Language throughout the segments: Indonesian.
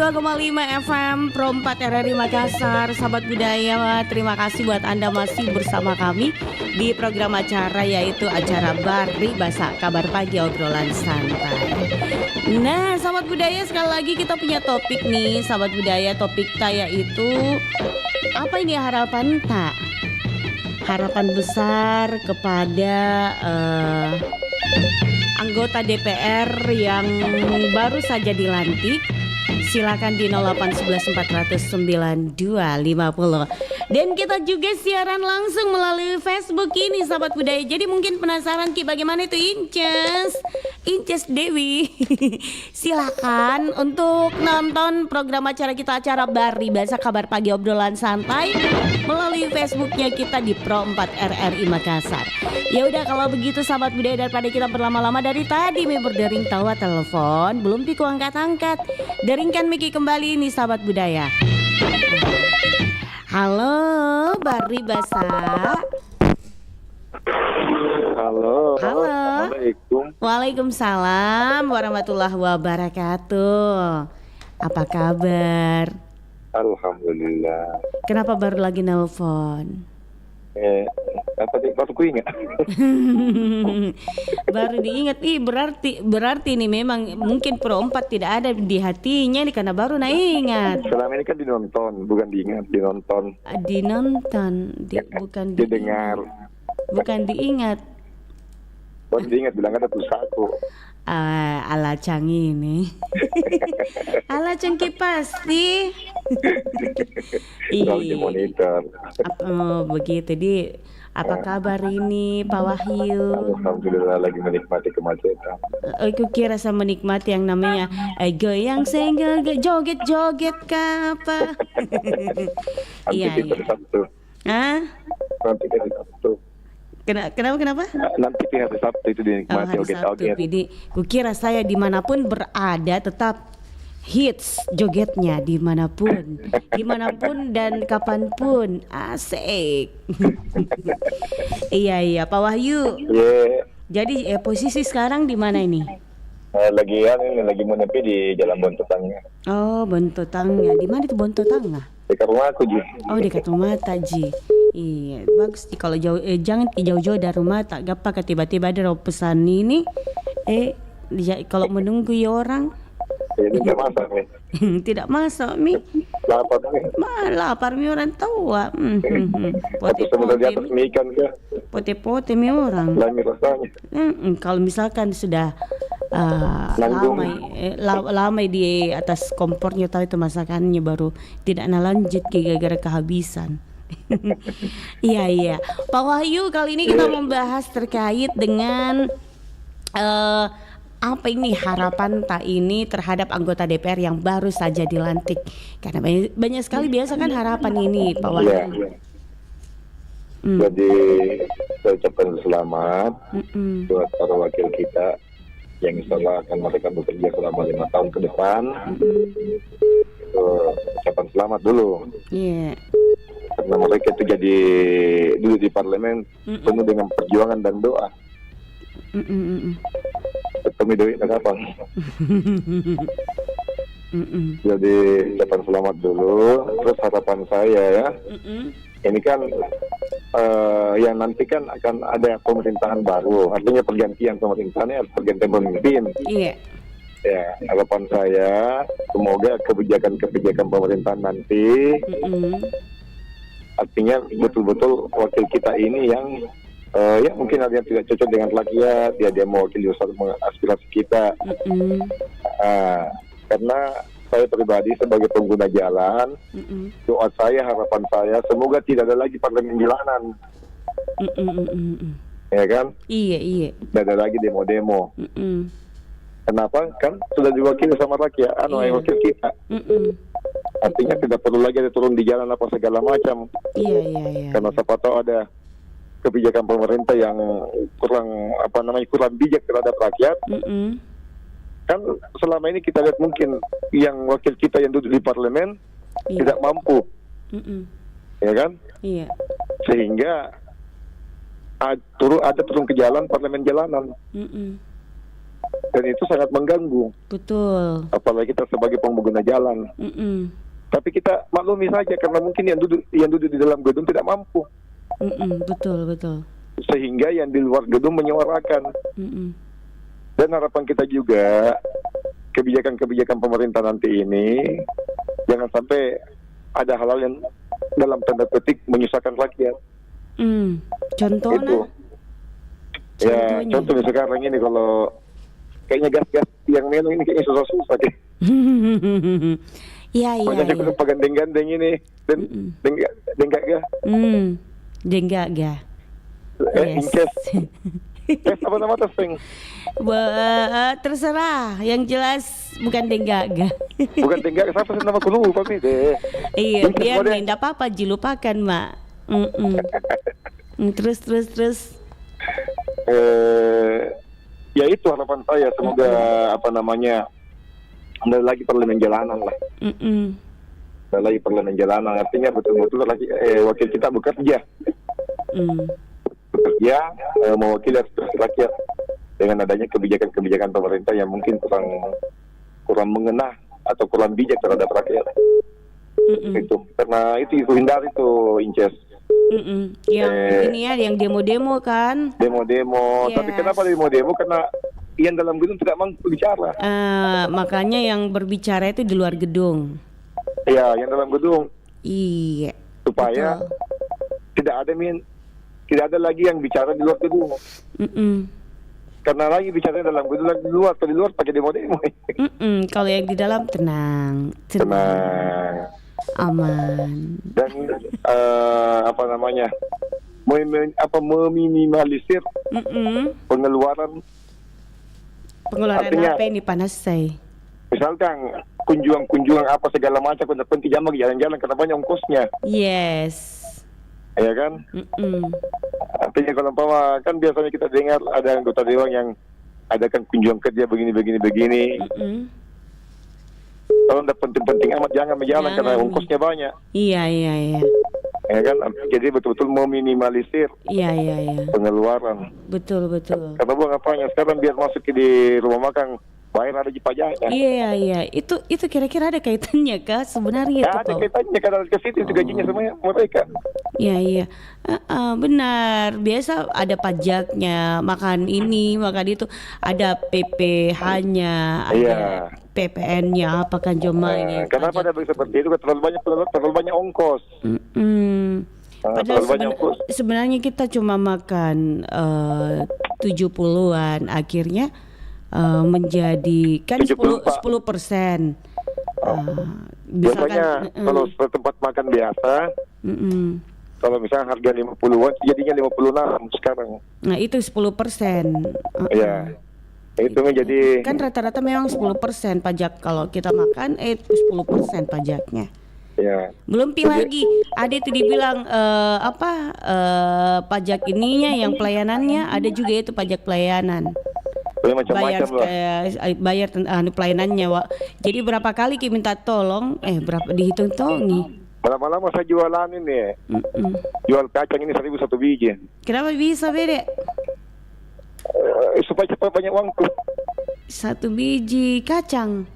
92,5 FM Pro 4 RRI Makassar. Sahabat budaya, terima kasih buat Anda masih bersama kami di program acara, yaitu acara Bari Basa, kabar pagi obrolan santai. Nah, sahabat budaya, sekali lagi kita punya topik nih, sahabat budaya. Topik saya itu apa ini, harapan tak? Harapan besar kepada anggota DPR yang baru saja dilantik. Silakan di 0811 400 9250. Dan kita juga siaran langsung melalui Facebook ini, sahabat budaya. Jadi mungkin penasaran Ki, bagaimana itu Inces Dewi. Silakan untuk nonton program acara kita, acara Bari Basa kabar pagi obrolan santai, melalui Facebooknya kita di Pro 4 RRI Makassar. Ya udah, kalau begitu sahabat budaya, daripada kita berlama-lama dari tadi berdering tawa telepon, belum piku angkat-angkat. Deringkan Miki kembali nih sahabat budaya. Halo Bari Basa. Halo. Halo. Assalamualaikum. Waalaikumsalam warahmatullahi wabarakatuh. Apa kabar? Alhamdulillah. Kenapa baru lagi nelpon? Apa nih? Baru ku ingat. Baru diingat, berarti nih memang mungkin Pro 4 tidak ada di hatinya nih karena baru ingat. Selama ini kan dinonton, bukan diingat, dinonton. Dinonton, bukan Didengar. bukan diingat. Baru diingat bilang ada pulsaku. Ala Cang ini. Ala Cangki pasti. Selalu di monitor. Oh, begitu di. Apa kabar ini Pak Wahyu? Alhamdulillah lagi menikmati kemacetan. Aku kira sama menikmati yang namanya goyang senggol joget-joget apa? Iya Nanti iya. hari Sabtu. Hah? Nanti hari Sabtu. Kenapa? Nanti di hari Sabtu itu dinikmati Hari Sabtu, oget-oget. Pidi. Kukira saya dimanapun berada tetap hits jogetnya dimanapun dan kapanpun asik. Iya Pak Wahyu. Iya. Jadi posisi sekarang di mana ini? Lagi menepi di Jalan Bontotangnya. Oh, Bontotangnya. Di mana itu Bontotangnya? Dekat rumah aku, Ji. Oh, dekat rumah Taji. Iya, bagus sih kalau jauh. Jangan jauh-jauh dari rumah tak gapa tiba-tiba ada pesan ini. Kalau menunggu ya orang. Ini nggak masak nih. Tidak masak mi. Lapar nih. Lapar mi orang tua. Atau sebenarnya di atas mie ikan kah? Pote-pote mi orang. Lami rasanya. Kalau misalkan sudah Nanggung. lama di atas kompornya tahu itu masakannya baru tidak lanjut gara-gara kehabisan. Iya. Pak Wahyu, kali ini kita membahas terkait dengan apa ini harapan tak ini terhadap anggota DPR yang baru saja dilantik. Karena banyak sekali biasa kan harapan ini Pak Wahyu. Iya. Jadi saya ucapkan selamat buat para wakil kita yang insya Allah akan mereka bekerja selama 5 tahun ke depan. Itu ucapan selamat dulu. Iya. Karena mereka itu jadi dulu di parlemen penuh dengan perjuangan dan doa. Ketemu duit kapan? Jadi ucapan selamat dulu. Terus harapan saya ya, ini kan yang nanti kan akan ada pemerintahan baru, artinya pergantian pemerintahannya, pergantian pemimpin. Iya. Ya, harapan saya semoga kebijakan pemerintahan nanti artinya betul-betul wakil kita ini yang ya mungkin ada yang tidak cocok dengan rakyat, dia mewakili aspirasi kita. Karena saya pribadi sebagai pengguna jalan, doa saya, harapan saya semoga tidak ada lagi parlemen jalanan. Ya kan? Iya. Tidak ada lagi demo-demo. Kenapa? Kan sudah diwakili sama rakyat, yang wakil kita. Artinya tidak perlu lagi ada turun di jalan apa segala macam. Iya. Karena siapa tahu ada kebijakan pemerintah yang kurang bijak terhadap rakyat. Kan selama ini kita lihat mungkin yang wakil kita yang duduk di parlemen tidak mampu. Ya kan? Iya. Sehingga ada turun ke jalan, parlemen jalanan. Dan itu sangat mengganggu. Betul. Apalagi kita sebagai pengguna jalan. Tapi kita maklumi saja karena mungkin yang duduk di dalam gedung tidak mampu. Betul. Sehingga yang di luar gedung menyuarakan. Dan harapan kita juga kebijakan-kebijakan pemerintah nanti ini jangan sampai ada hal-hal yang dalam tanda petik menyusahkan rakyat. Contohnya? Itu. Ya, contohnya sekarang ini kalau kayaknya gas-gas yang minum ini kayaknya susah-susah deh. Iya. Makanya aku lupa gandeng-gandeng ini dan denggak ga. Denggak ga. Ingkes. Apa nama testing? Terserah, yang jelas bukan denggak ga. Bukan denggak, siapa sih nama aku lupa nih deh. Iya, biar tidak apa-apa, dilupakan mak. Terus. Ya itu harapan saya, semoga ada lagi parlemen jalanan lah. Ada lagi parlemen jalanan, artinya betul-betul wakil kita bekerja. bekerja mewakili aspirasi rakyat dengan adanya kebijakan-kebijakan pemerintah yang mungkin kurang mengena atau kurang bijak terhadap rakyat. Itu karena itu hindari itu Inces. Yang ini ya, yang demo-demo kan? Demo-demo. Yes. Tapi kenapa demo-demo? Karena yang dalam gedung tidak mampu bicara. Makanya yang berbicara itu di luar gedung. Iya, yang dalam gedung. Iya. Supaya tidak ada lagi yang bicara di luar gedung. Karena lagi bicara dalam gedung, lagi di luar. Kalau di luar pakai demo-demo. Kalau yang di dalam tenang. Aman. Dan meminimalisir pengeluaran artinya, apa ini panas saya. Misalkan kunjungan apa segala macam, penting jangan jalan-jalan karena banyak ongkosnya. Yes. Ya kan? Artinya kalau kan biasanya kita dengar ada anggota dewan yang adakan kunjungan kerja begini. Kalau tidak penting-penting amat jangan berjalan karena ongkosnya banyak. Iya. Ya kan? Jadi betul-betul meminimalisir pengeluaran. Betul. Karena buang apanya sekarang biar masuk di rumah makan bayar ada pajaknya. Iya. Itu kira-kira ada kaitannya kah sebenarnya? Ya, ada kaitannya karena ke situ itu gajinya semuanya mereka. Iya. Benar. Biasa ada pajaknya, makan ini, makan itu, ada PPh-nya, ada PPN-nya, apa kan Jomai. Kenapa ada seperti itu? Terlalu banyak ongkos. Padahal sebenarnya kita cuma makan 70-an, akhirnya menjadi kan 10%. Biasanya kalau tempat makan biasa, kalau misalnya harga 50-an, jadinya 56 sekarang. Nah itu 10%. Iya. Itu menjadi kan rata-rata memang 10% pajak kalau kita makan 10% pajaknya. Ya. Belum lagi ada itu dibilang pajak ininya yang pelayanannya, ada juga itu pajak pelayanan. Bayar pelayanannya, Wak. Jadi berapa kali kita minta tolong, berapa dihitung tongi. Lama-lama saya jualan ini. Jual kacang ini 1.000 satu biji. Kenapa bisa beda? Supaya cepat banyak uangku. 1 biji kacang.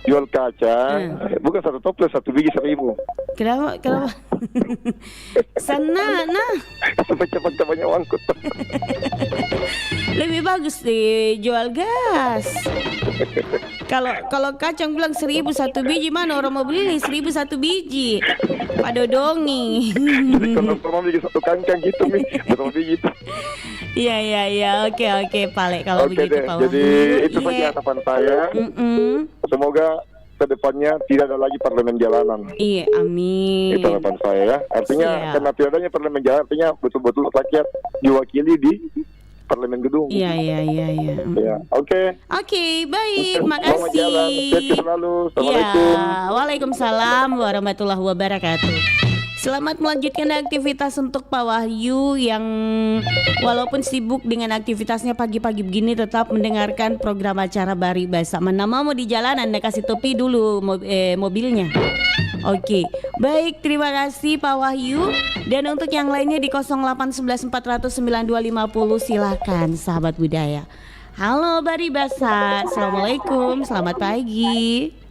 Jual kacang, bukan 1 toples, 1 biji 1.000. Kenapa? Sana, supaya cepat banyak uangku. Lebih bagus dijual gas. Kalau kacang bilang 1.000 1 biji, mana orang mau beli 1.000 1 biji? Padodongi. Jadi kalau mau beli 1 kacang gitu nih, 1 biji itu. Iya, oke, Palek kalau begitu Pak. Pak. Jadi itu saja harapan saya. Semoga kedepannya tidak ada lagi parlemen jalanan. Iya, amin. Itu harapan saya ya. Artinya karena tidak adanya parlemen jalanan, artinya betul-betul rakyat diwakili di parlemen gedung. Iya. Ya, oke. Oke, baik, makasih. Sukses selalu. Assalamualaikum. Waalaikumsalam warahmatullahi wabarakatuh. Selamat melanjutkan aktivitas untuk Pak Wahyu yang walaupun sibuk dengan aktivitasnya pagi-pagi begini tetap mendengarkan program acara Bari Basa. Mana mau di jalan Anda kasih topi dulu mobilnya. Oke, baik, terima kasih Pak Wahyu. Dan untuk yang lainnya di 0811 400 9250 silakan sahabat budaya. Halo Bari Basa, assalamualaikum, selamat pagi.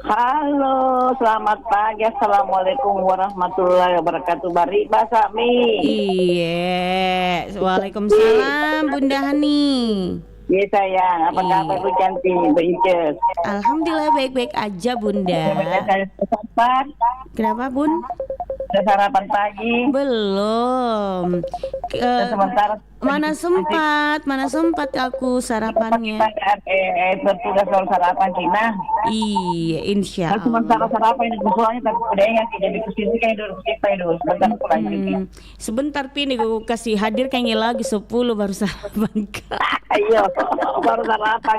Halo, selamat pagi. Assalamualaikum warahmatullahi wabarakatuh. Bari Basa Mi. Iya, waalaikumsalam Bunda Hani. Iya sayang, apa kabar Bu Cantik, Bu Inces? Alhamdulillah baik-baik aja Bunda. Sarapan? Kenapa Bun? Sudah sarapan pagi? Belum. Mana sempat aku sarapannya. Bertugas soal sarapan Cina. Iya, insya Allah. Cuma sarapan ini soalnya tapi udah yang tidak kesini kayak dulu kita dulu sebentar pulang. Sebentar Pini aku kasih hadir kayaknya lagi 10 baru sarapan. Ayo, baru sarapan.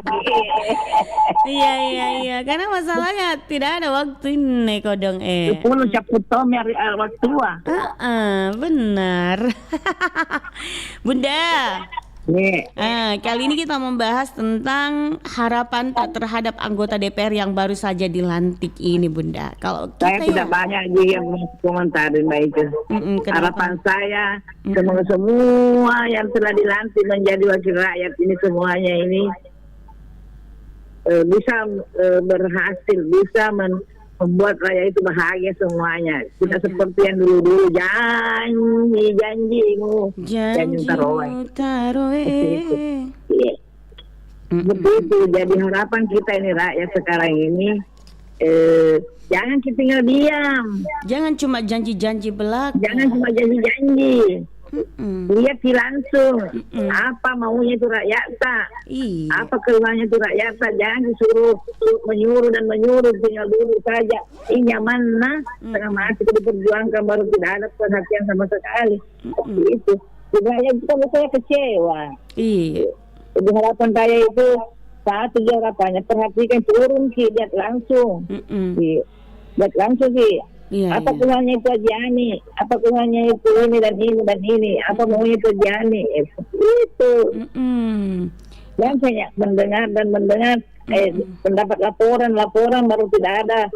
Iya. Karena masalahnya tidak ada waktu ini kodong Pulau Caputom nyari waktu benar. Bunda, Kali ini kita membahas tentang harapan tak terhadap anggota DPR yang baru saja dilantik ini, Bunda. Kalau Saya kita tidak banyak juga komentarin Mbak Ica. Harapan saya semoga semua yang telah dilantik menjadi wakil rakyat ini semuanya ini bisa berhasil, bisa membuat rakyat itu bahagia semuanya. Tidak seperti yang dulu-dulu janjimu taroe. Begitu. Jadi harapan kita ini rakyat sekarang ini jangan kita tinggal diam. Jangan cuma janji-janji belaka. Jangan cuma janji-janji. Lihat langsung apa maunya itu rakyat tak. Apa keluhannya itu rakyat tak. Jangan disuruh menyuruh tinggal dulu saja. Ini mana tengah mati itu diperjuangkan baru tidak ada perhatian sama sekali. Itu rakyat kita saya kecewa. Jadi harapan saya itu satu harapannya perhatikan turun lihat langsung. Lihat langsung apa keluhannya itu Ajiani, apa keluhannya itu ini dan ini, apa maunya itu Ajiani, itu. Dan saya mendengar pendapat laporan baru tidak ada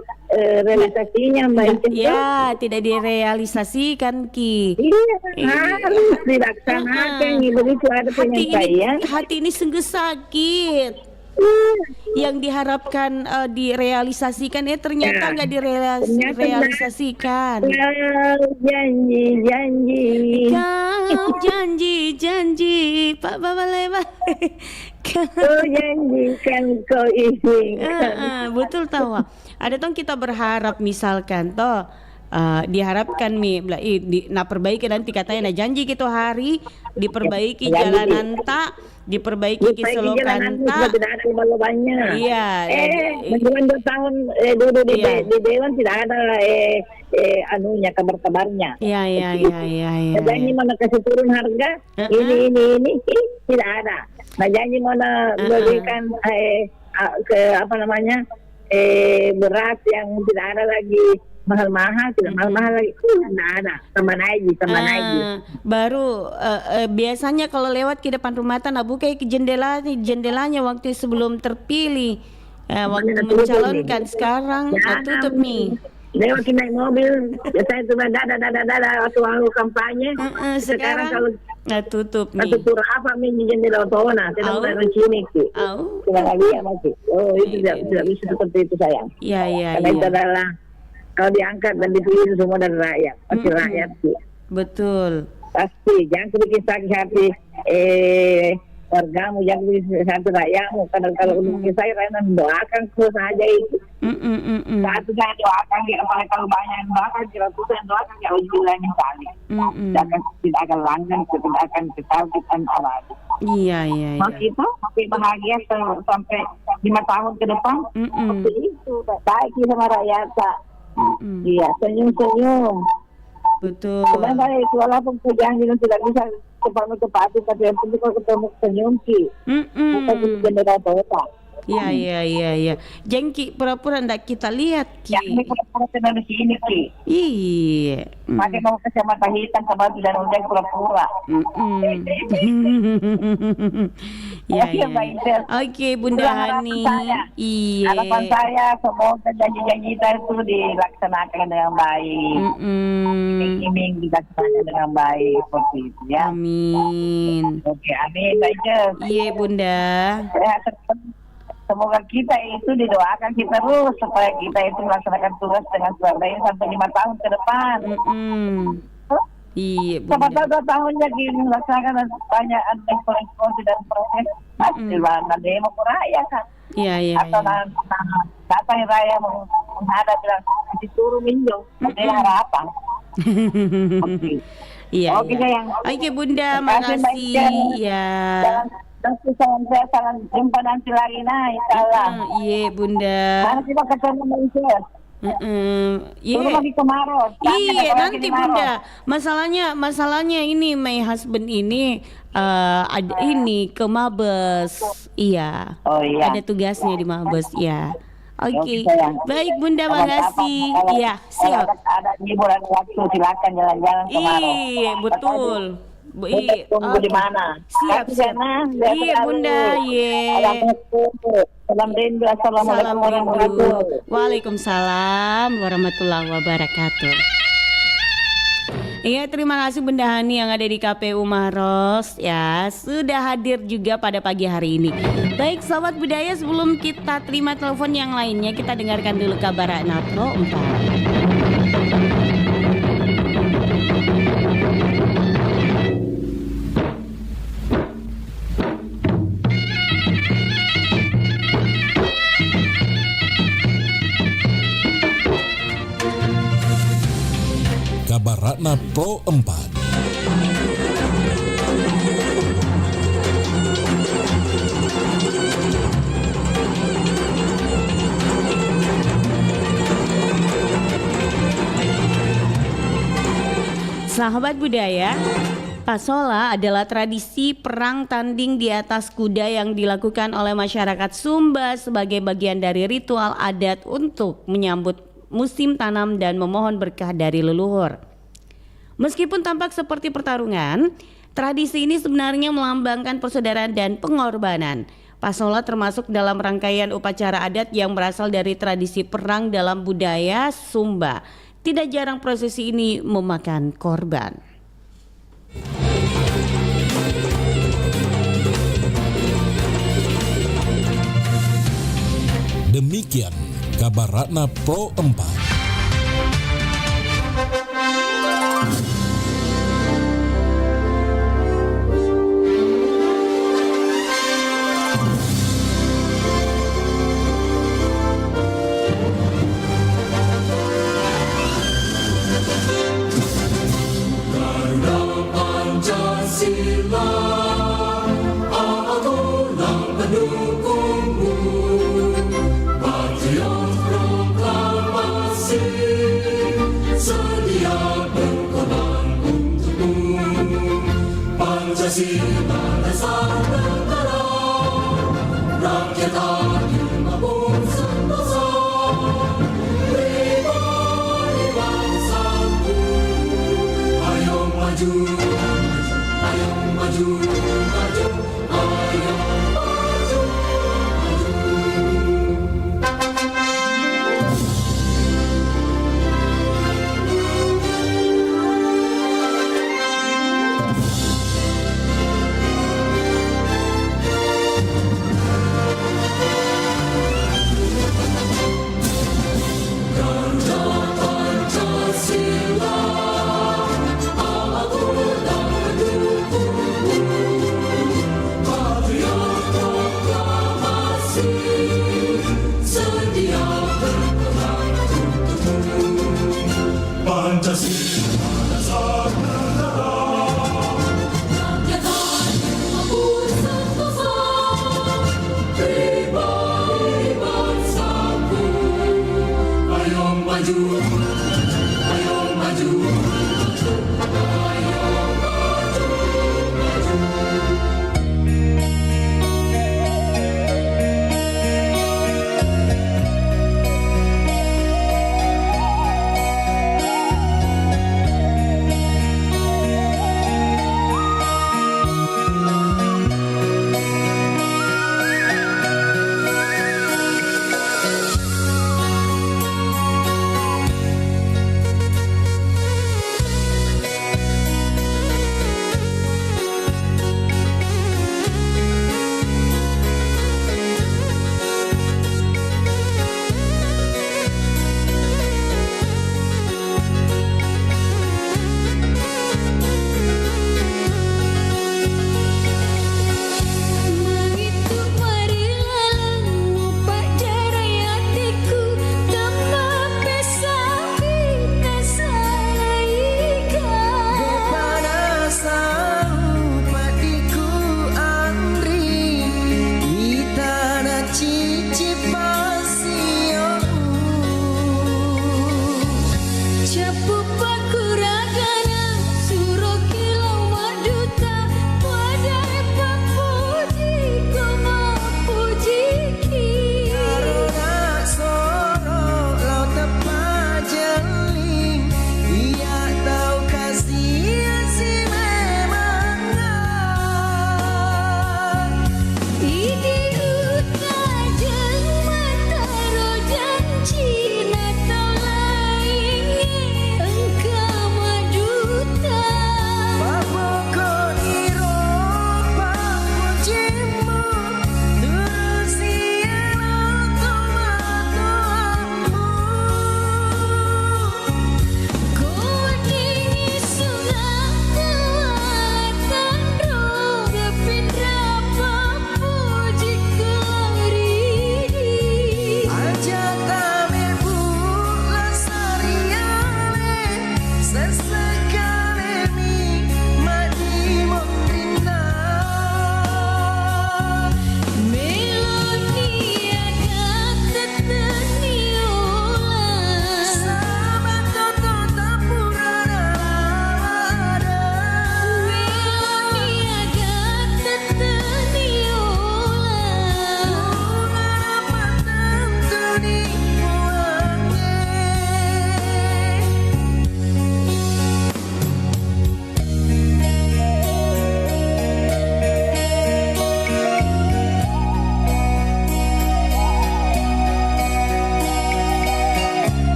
realisasinya, Mbak. Ya, tidak direalisasikan Ki. Harus dilaksanakan. Begitu ada penyampaian. Hati ini sungguh sakit. Yang diharapkan direalisasikan ternyata nggak direalisasikan. Janji Pak Babaleba. Kau janjikan kau izinkan. Betul tahu. Ada kita berharap misalkan diharapkan perbaiki nanti katanya janji gitu hari diperbaiki jalanan tak diperbaiki keselokan tak tidak ada lubang-lubangnya. Menjelang 2 tahun dulu di Dewan tidak ada anunya kabar-kabarnya. Janji mana kasih turun harga ini tidak ada. Janji mana berikan beras yang tidak ada lagi mahal-mahal, tidak mahal-mahal lagi, tidak ada, tambah naik. Baru biasanya kalau lewat ke depan rumah buka ke jendelanya waktu sebelum terpilih, waktu mencalonkan sekarang tutup nih. Lewat naik mobil, saya itu waktu kampanye. Sekarang kalau tutup nih. Tutup apa jendela otona, tidak boleh sini sih. Tidak lagi masih. Itu tidak bisa seperti itu sayang. Karena itu adalah kalau diangkat dan dipilih semua dari rakyat, pasti rakyat sih. Betul. Pasti, jangan bikin sakit hati wargamu, jangan bikin sakit hati rakyatmu. Karena kalau bikin sakit rakyat doakan terus saja itu. Satu saya doakan, apalagi kalau banyak yang doakan, ratusan doakan, kalau bilangin kali. Tidak akan langgan, tidak akan kesakitan apa-apa. Mas itu bahagia sampai 5 tahun ke depan. Seperti itu, baik sama rakyat. Senyum-senyum. Betul. Sebenarnya itu walaupun pekerjaan itu tidak bisa cepat, tapi yang penting kalau ketemu senyum Ki. Bukan jendela Toyota. Iya. Jengki pura-pura ndak kita lihat Ki. Ini pura-pura di sini Ki. Iya. Pakai mau kacamata hitam sama tidak undang pura-pura. Iya. Oke, Bunda Hani. Iya. Harapan saya semoga janji-janji itu dilaksanakan dengan baik. Iming dilaksanakan dengan baik seperti itu ya. Amin. Oke, amin saja. Iya, Bunda. Semoga kita itu didoakan kita terus supaya kita itu melaksanakan tugas dengan sebaik sampai 5 tahun ke depan. Iya, Bunda. Sampai 2 tahun lagi melaksanakan banyak administrasi dan proses hasilnya demo raya kan. Iya. Atau datang raya menghadap bilang disuruh minjau, ada harapan. Iya. Oke, Bunda, makasih. Iya. Salam jumpa nanti lagi insyaallah. Iya, Bunda. Nanti kita ketemu Malaysia. Lagi kemarau. Iya, nanti Bunda. Masalahnya ini my husband ini ada ini ke Mabes. Iya. Ada tugasnya di Mabes, ya. Oke. Baik, Bunda, makasih. Iya, siap. Ada liburan waktu silakan jalan-jalan kemarau. Iya, betul. Tunggu di mana? Siap. Iya Bunda, Salam rindu. Assalamualaikum warahmatullahi wabarakatuh. Waalaikumsalam warahmatullahi wabarakatuh. Iya, terima kasih Bunda Hani yang ada di KPU Maros ya, sudah hadir juga pada pagi hari ini. Baik sahabat budaya, sebelum kita terima telepon yang lainnya, kita dengarkan dulu kabar Rakna Pro 4. Kabar Ratna Pro 4. Sahabat budaya, Pasola adalah tradisi perang tanding di atas kuda yang dilakukan oleh masyarakat Sumba sebagai bagian dari ritual adat untuk menyambut musim tanam dan memohon berkah dari leluhur. Meskipun tampak seperti pertarungan, tradisi ini sebenarnya melambangkan persaudaraan dan pengorbanan. Pasola termasuk dalam rangkaian upacara adat yang berasal dari tradisi perang dalam budaya Sumba. Tidak jarang prosesi ini memakan korban. Demikian kabar Ratna Pro 4.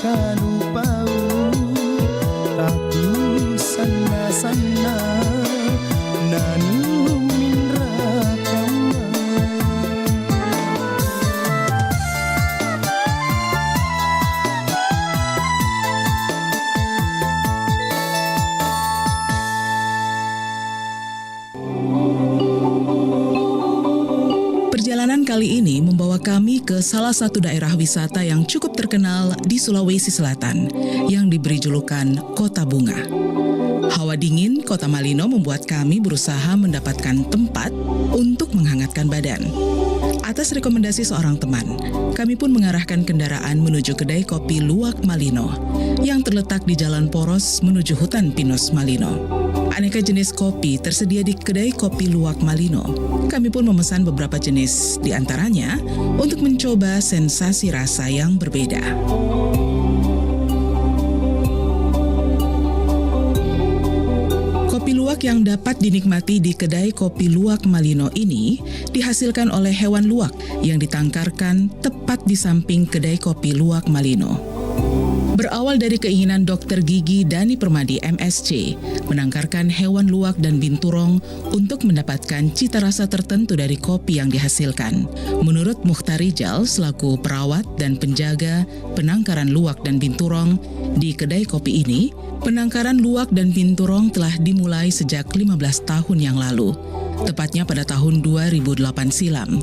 kalupau aku sana-sana nanu minra kama. Perjalanan kali ini membawa kami ke salah satu daerah wisata yang cukup terkenal di Sulawesi Selatan, yang diberi julukan Kota Bunga. Hawa dingin Kota Malino membuat kami berusaha mendapatkan tempat untuk menghangatkan badan. Atas rekomendasi seorang teman, kami pun mengarahkan kendaraan menuju kedai kopi Luwak Malino yang terletak di Jalan Poros menuju hutan pinus Malino. Aneka jenis kopi tersedia di kedai kopi Luwak Malino. Kami pun memesan beberapa jenis, di antaranya untuk mencoba sensasi rasa yang berbeda. Kopi luwak yang dapat dinikmati di kedai kopi Luwak Malino ini dihasilkan oleh hewan luwak yang ditangkarkan tepat di samping kedai kopi Luwak Malino. Berawal dari keinginan Dr. Gigi Dani Permadi MSc menangkarkan hewan luwak dan binturong untuk mendapatkan cita rasa tertentu dari kopi yang dihasilkan. Menurut Mukhtar Rijal selaku perawat dan penjaga penangkaran luwak dan binturong di kedai kopi ini, penangkaran luwak dan binturong telah dimulai sejak 15 tahun yang lalu, tepatnya pada tahun 2008 silam.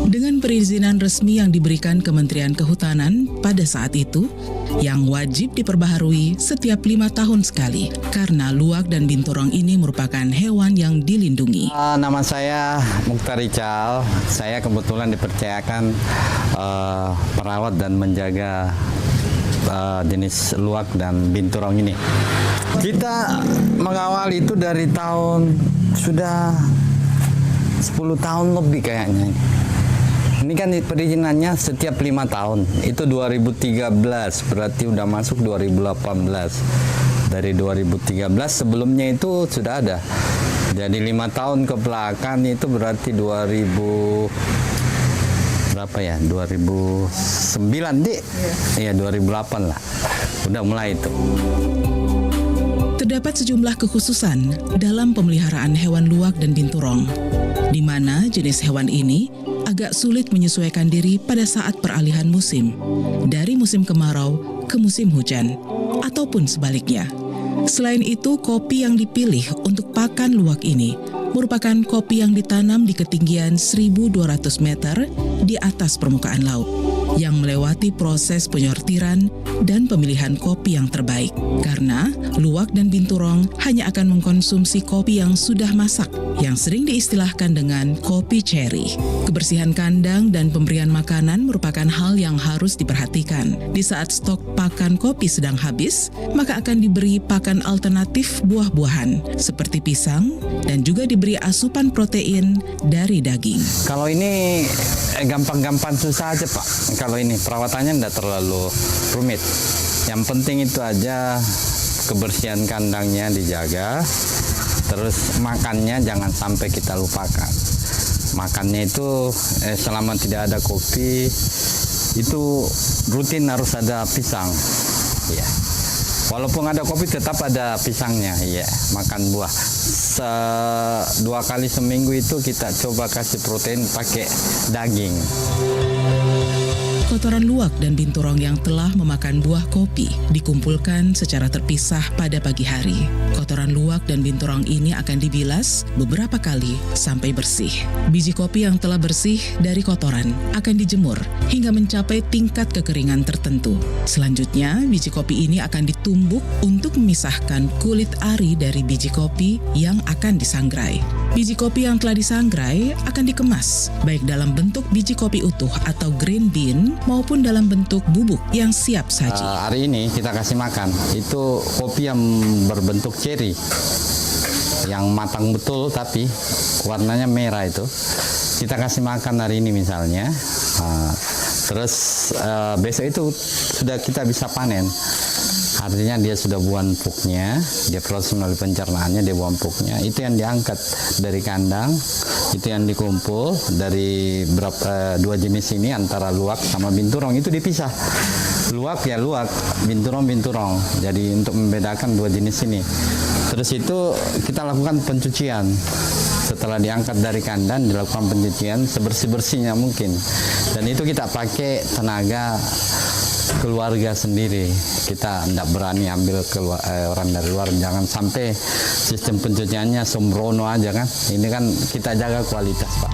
Dengan perizinan resmi yang diberikan Kementerian Kehutanan pada saat itu, yang wajib diperbaharui setiap 5 tahun sekali, karena luwak dan binturong ini merupakan hewan yang dilindungi. Nama saya Mukhtar Rijal, saya kebetulan dipercayakan merawat dan menjaga jenis luwak dan binturong ini. Kita mengawal itu dari tahun sudah 10 tahun lebih kayaknya. Ini kan perizinannya setiap 5 tahun. Itu 2013, berarti udah masuk 2018. Dari 2013 sebelumnya itu sudah ada. Jadi 5 tahun ke belakang itu berarti 2009 Dik? Iya 2008 lah. Udah mulai itu. Terdapat sejumlah kekhususan dalam pemeliharaan hewan luwak dan binturong, di mana jenis hewan ini agak sulit menyesuaikan diri pada saat peralihan musim, dari musim kemarau ke musim hujan, ataupun sebaliknya. Selain itu, kopi yang dipilih untuk pakan luwak ini merupakan kopi yang ditanam di ketinggian 1.200 meter di atas permukaan laut, yang melewati proses penyortiran dan pemilihan kopi yang terbaik. Karena luwak dan binturong hanya akan mengkonsumsi kopi yang sudah masak, yang sering diistilahkan dengan kopi cherry. Kebersihan kandang dan pemberian makanan merupakan hal yang harus diperhatikan. Di saat stok pakan kopi sedang habis, maka akan diberi pakan alternatif buah-buahan seperti pisang dan juga diberi asupan protein dari daging. Kalau ini gampang-gampang susah aja Pak. Kalau ini perawatannya tidak terlalu rumit. Yang penting itu aja kebersihan kandangnya dijaga. Terus makannya jangan sampai kita lupakan. Makannya itu selama tidak ada kopi itu rutin harus ada pisang. Ya. Walaupun ada kopi tetap ada pisangnya. Ya, makan buah. 2 kali seminggu itu kita coba kasih protein pakai daging. Kotoran luwak dan binturong yang telah memakan buah kopi dikumpulkan secara terpisah pada pagi hari. Kotoran luwak dan binturong ini akan dibilas beberapa kali sampai bersih. Biji kopi yang telah bersih dari kotoran akan dijemur hingga mencapai tingkat kekeringan tertentu. Selanjutnya, biji kopi ini akan ditumbuk untuk memisahkan kulit ari dari biji kopi yang akan disangrai. Biji kopi yang telah disangrai akan dikemas, baik dalam bentuk biji kopi utuh atau green bean maupun dalam bentuk bubuk yang siap saji. Hari ini kita kasih makan, itu kopi yang berbentuk cherry, yang matang betul tapi warnanya merah itu. Kita kasih makan hari ini misalnya, terus besok itu sudah kita bisa panen. Artinya dia sudah buang pupnya, dia proses melalui pencernaannya, dia buang pupnya. Itu yang diangkat dari kandang, itu yang dikumpul dari 2 jenis ini antara luwak sama binturong itu dipisah. luwak ya luwak, binturong. Jadi untuk membedakan dua jenis ini. Terus itu kita lakukan pencucian. Setelah diangkat dari kandang, dilakukan pencucian sebersih-bersihnya mungkin. Dan itu kita pakai tenaga keluarga sendiri. Kita tidak berani ambil orang dari luar. Jangan sampai sistem pencuciannya sembrono aja kan. Ini kan kita jaga kualitas, Pak.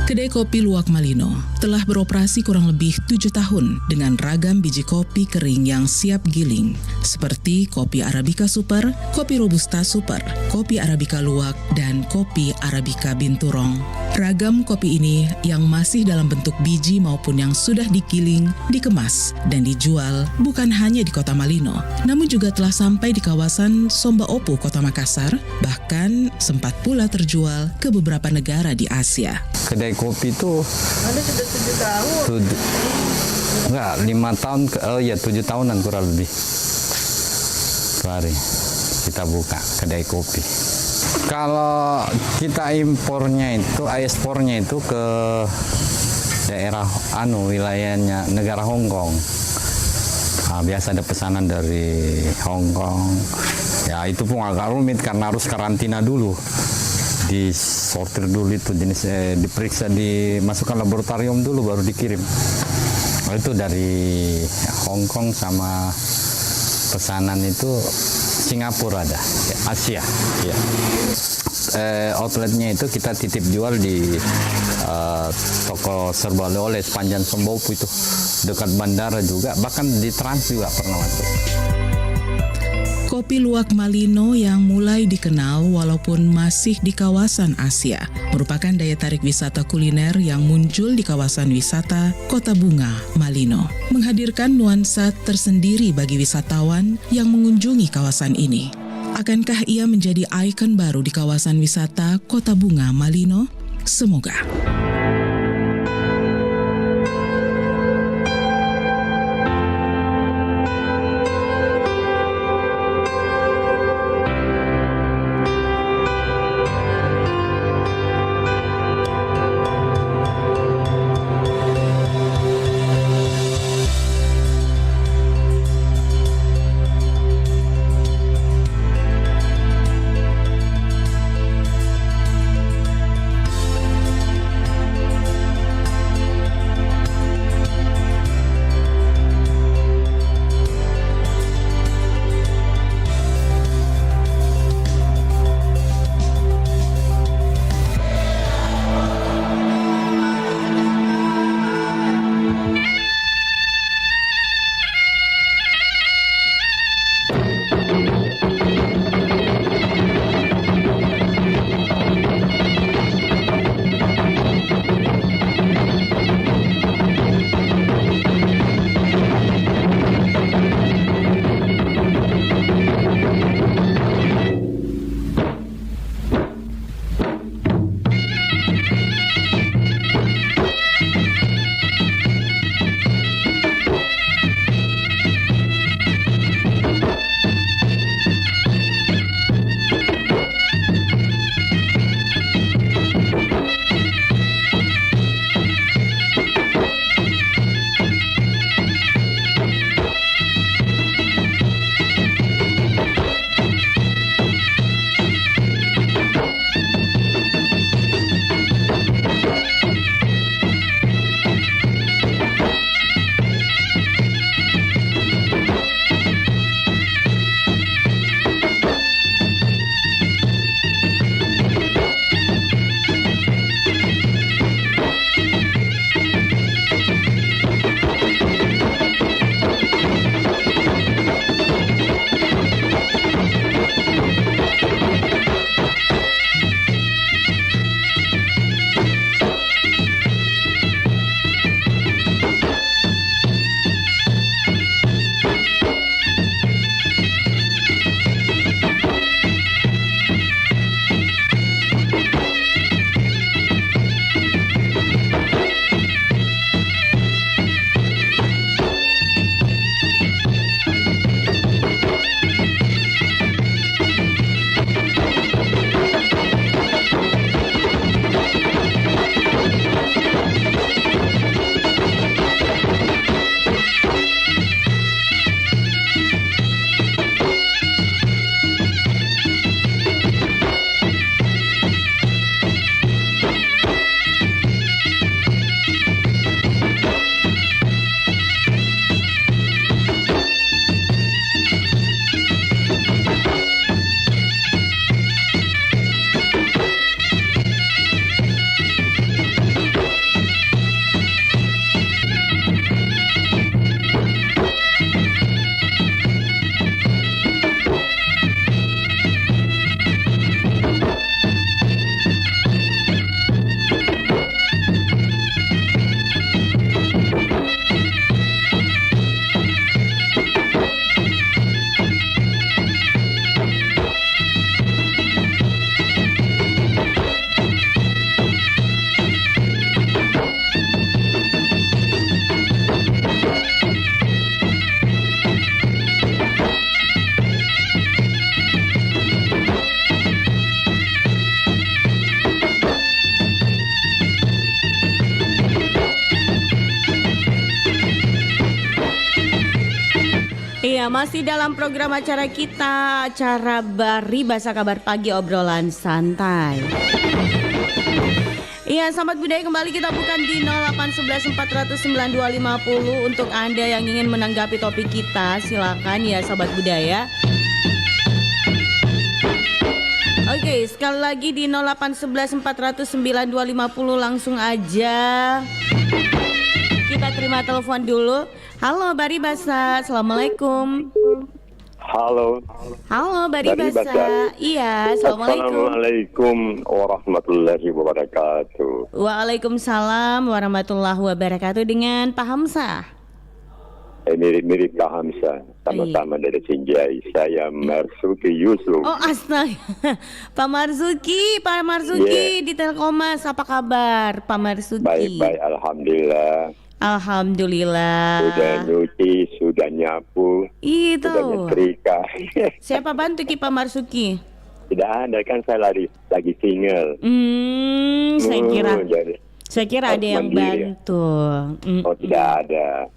Kedai Kopi Luwak Malino telah beroperasi kurang lebih 7 tahun dengan ragam biji kopi kering yang siap giling, seperti kopi Arabica Super, kopi Robusta Super, kopi Arabica Luwak, dan kopi Arabica Binturong. Ragam kopi ini yang masih dalam bentuk biji maupun yang sudah digiling, dikemas, dan dijual bukan hanya di Kota Malino, namun juga telah sampai di kawasan Somba Opu, Kota Makassar, bahkan sempat pula terjual ke beberapa negara di Asia. Kedai kopi itu ada sudah 7 tahun. Enggak, 5 tahun 7 tahunan kurang lebih. Hari kita buka kedai kopi. Kalau kita ekspornya itu ke daerah wilayahnya negara Hong Kong. Biasa ada pesanan dari Hong Kong. Ya itu pun agak rumit karena harus karantina dulu. Disortir dulu itu jenis diperiksa, dimasukkan laboratorium dulu baru dikirim. Itu dari Hong Kong sama pesanan itu Singapura ada, Asia. Ya. Outletnya itu kita titip jual di toko serba oleh-oleh sepanjang Somba Opu itu dekat bandara juga, bahkan di Trans juga pernah masuk. Kopi Luwak Malino yang mulai dikenal walaupun masih di kawasan Asia merupakan daya tarik wisata kuliner yang muncul di kawasan wisata Kota Bunga Malino, menghadirkan nuansa tersendiri bagi wisatawan yang mengunjungi kawasan ini. Akankah ia menjadi ikon baru di kawasan wisata Kota Bunga Malino? Semoga. Iya, masih dalam program acara kita, acara Baribasa Kabar Pagi Obrolan Santai. Iya, sahabat budaya, kembali kita bukan di 0811 400 9250 untuk Anda yang ingin menanggapi topik kita. Silakan ya sahabat budaya. Oke, sekali lagi di 0811 400 9250 langsung aja kita terima telepon dulu. Halo Baribasa, assalamualaikum. Halo. Halo Baribasa. Iya, assalamualaikum. Assalamualaikum warahmatullahi wabarakatuh. Waalaikumsalam warahmatullahi wabarakatuh. Dengan Pak Hamzah. Mirip-mirip Kak Hamzah. Sama-sama dari Sinjai. Saya Marzuki Yusuf. Oh astaga. Pak Marzuki di Telkomas. Apa kabar Pak Marzuki? Baik-baik, alhamdulillah. Alhamdulillah. Sudah nyuci, sudah nyapu, Itu. sudah nyetrika. Siapa bantu Ki Pak Marzuki? Tidak ada, kan saya lagi single. Saya kira ada yang bantu. Oh tidak ada.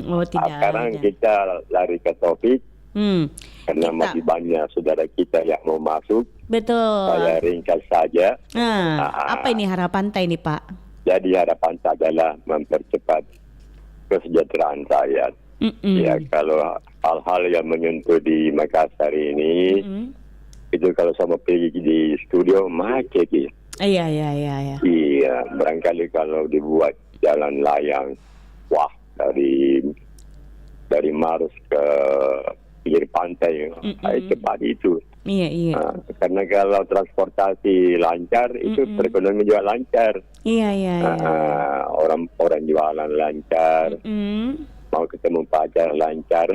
Oh tidak Sekarang ada. kita lari ke topik. Karena masih banyak saudara kita yang mau masuk. Betul. Saya ringkas saja. Apa ini harapan Teh ini Pak? Jadi harapan saya adalah mempercepat kesejahteraan rakyat. Ya, kalau hal-hal yang menyentuh di Makassar ini, itu kalau sama pergi di studio macet. Iya. Iya, barangkali kalau dibuat jalan layang, wah dari Maros ke pinggir pantai, cepat itu. Iya. Karena kalau transportasi lancar, itu perekonomian juga lancar. Iya. Orang jualan lancar, mau ketemu pacar lancar,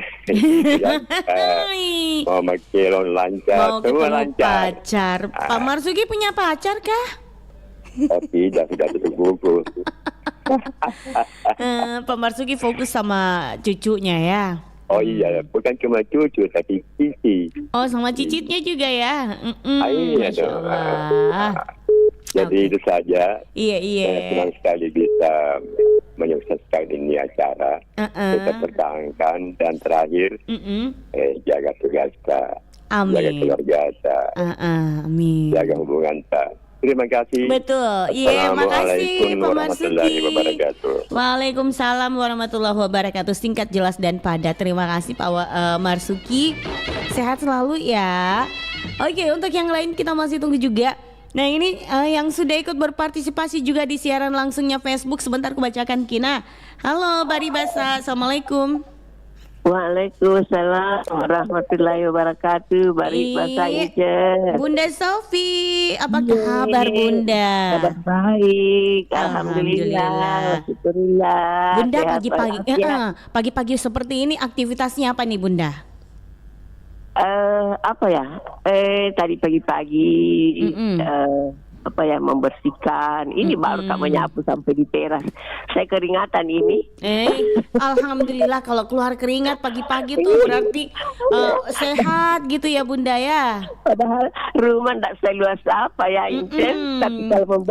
mau makelon lancar, Mau semua ketemu lancar. pacar. Pak Marzuki punya pacar kah? Oh tidak, sudah tutup buku. Pak Marzuki fokus sama cucunya ya. Oh iya, bukan cuma cucu, tapi cici. Oh sama cicitnya juga ya. Iya Masya dong. Allah. Jadi itu saja. Iya. Saya senang sekali bisa menyukseskan ini acara. Kita pertahankan, dan terakhir jaga tugas kita, jaga Amin. keluarga kita, Amin. jaga hubungan kita. Terima kasih. Betul. Iya, makasih Pak warahmatullahi Marzuki. wabarakatuh. Waalaikumsalam warahmatullahi wabarakatuh. Singkat, jelas dan padat. Terima kasih Pak Marzuki. Sehat selalu ya. Oke, untuk yang lain kita masih tunggu juga. Nah ini yang sudah ikut berpartisipasi juga di siaran langsungnya Facebook. Sebentar aku bacakan Kina. Halo Baribasa, assalamualaikum. Waalaikumsalam warahmatullahi wabarakatuh. Baribasa Ica. Bunda Sofi, apa kabar Bunda? Kabar baik, alhamdulillah. Syukurillah. Bunda Sehat pagi-pagi, walafiat. pagi-pagi seperti ini aktivitasnya apa nih Bunda? Apa ya? Tadi pagi-pagi membersihkan. Ini baru tak menyapu sampai di teras. Saya keringatan ini. Alhamdulillah kalau keluar keringat pagi-pagi tuh berarti sehat gitu ya Bunda ya. Padahal rumah tak seluas apa ya Inces,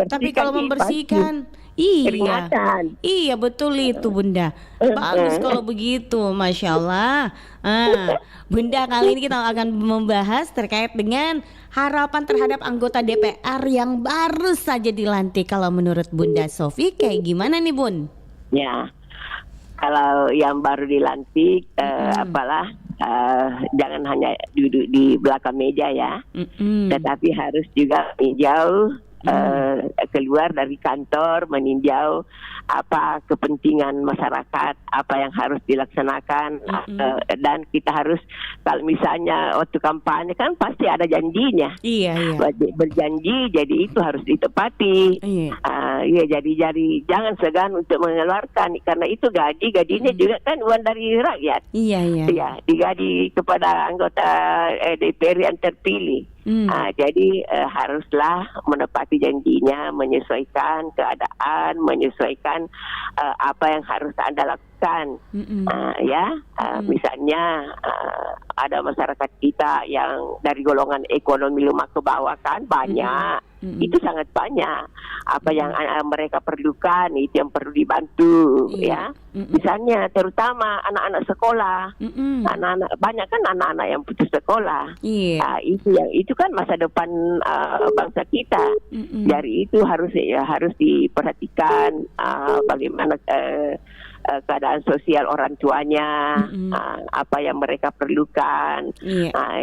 tapi kalau membersihkan iya. keringatan. Iya betul itu Bunda. Bagus kalau begitu, Masya Allah. Bunda, kali ini kita akan membahas terkait dengan harapan terhadap anggota DPR yang baru saja dilantik. Kalau menurut Bunda Sofi kayak gimana nih Bun? Ya, kalau yang baru dilantik jangan hanya duduk di belakang meja ya, tetapi harus juga meninjau keluar dari kantor, meninjau apa kepentingan masyarakat, apa yang harus dilaksanakan, dan kita harus, kalau misalnya waktu kampanye kan pasti ada janjinya. Iya. Berjanji, jadi itu harus ditepati. Jadi jangan segan untuk mengeluarkan, karena itu gajinya juga kan uang dari rakyat. Iya. Ya, digaji kepada anggota DPR yang terpilih. Jadi haruslah menepati janjinya, menyesuaikan keadaan, menyesuaikan apa yang harus Anda lakukan. Misalnya ada masyarakat kita yang dari golongan ekonomi lemah ke bawah kan banyak. itu sangat banyak. Apa yang mereka perlukan itu yang perlu dibantu, ya. Misalnya terutama anak-anak sekolah, anak-anak banyak kan anak-anak yang putus sekolah. Itu kan masa depan bangsa kita. Dari itu harus diperhatikan bagaimana keadaan sosial orang tuanya, apa yang mereka perlukan.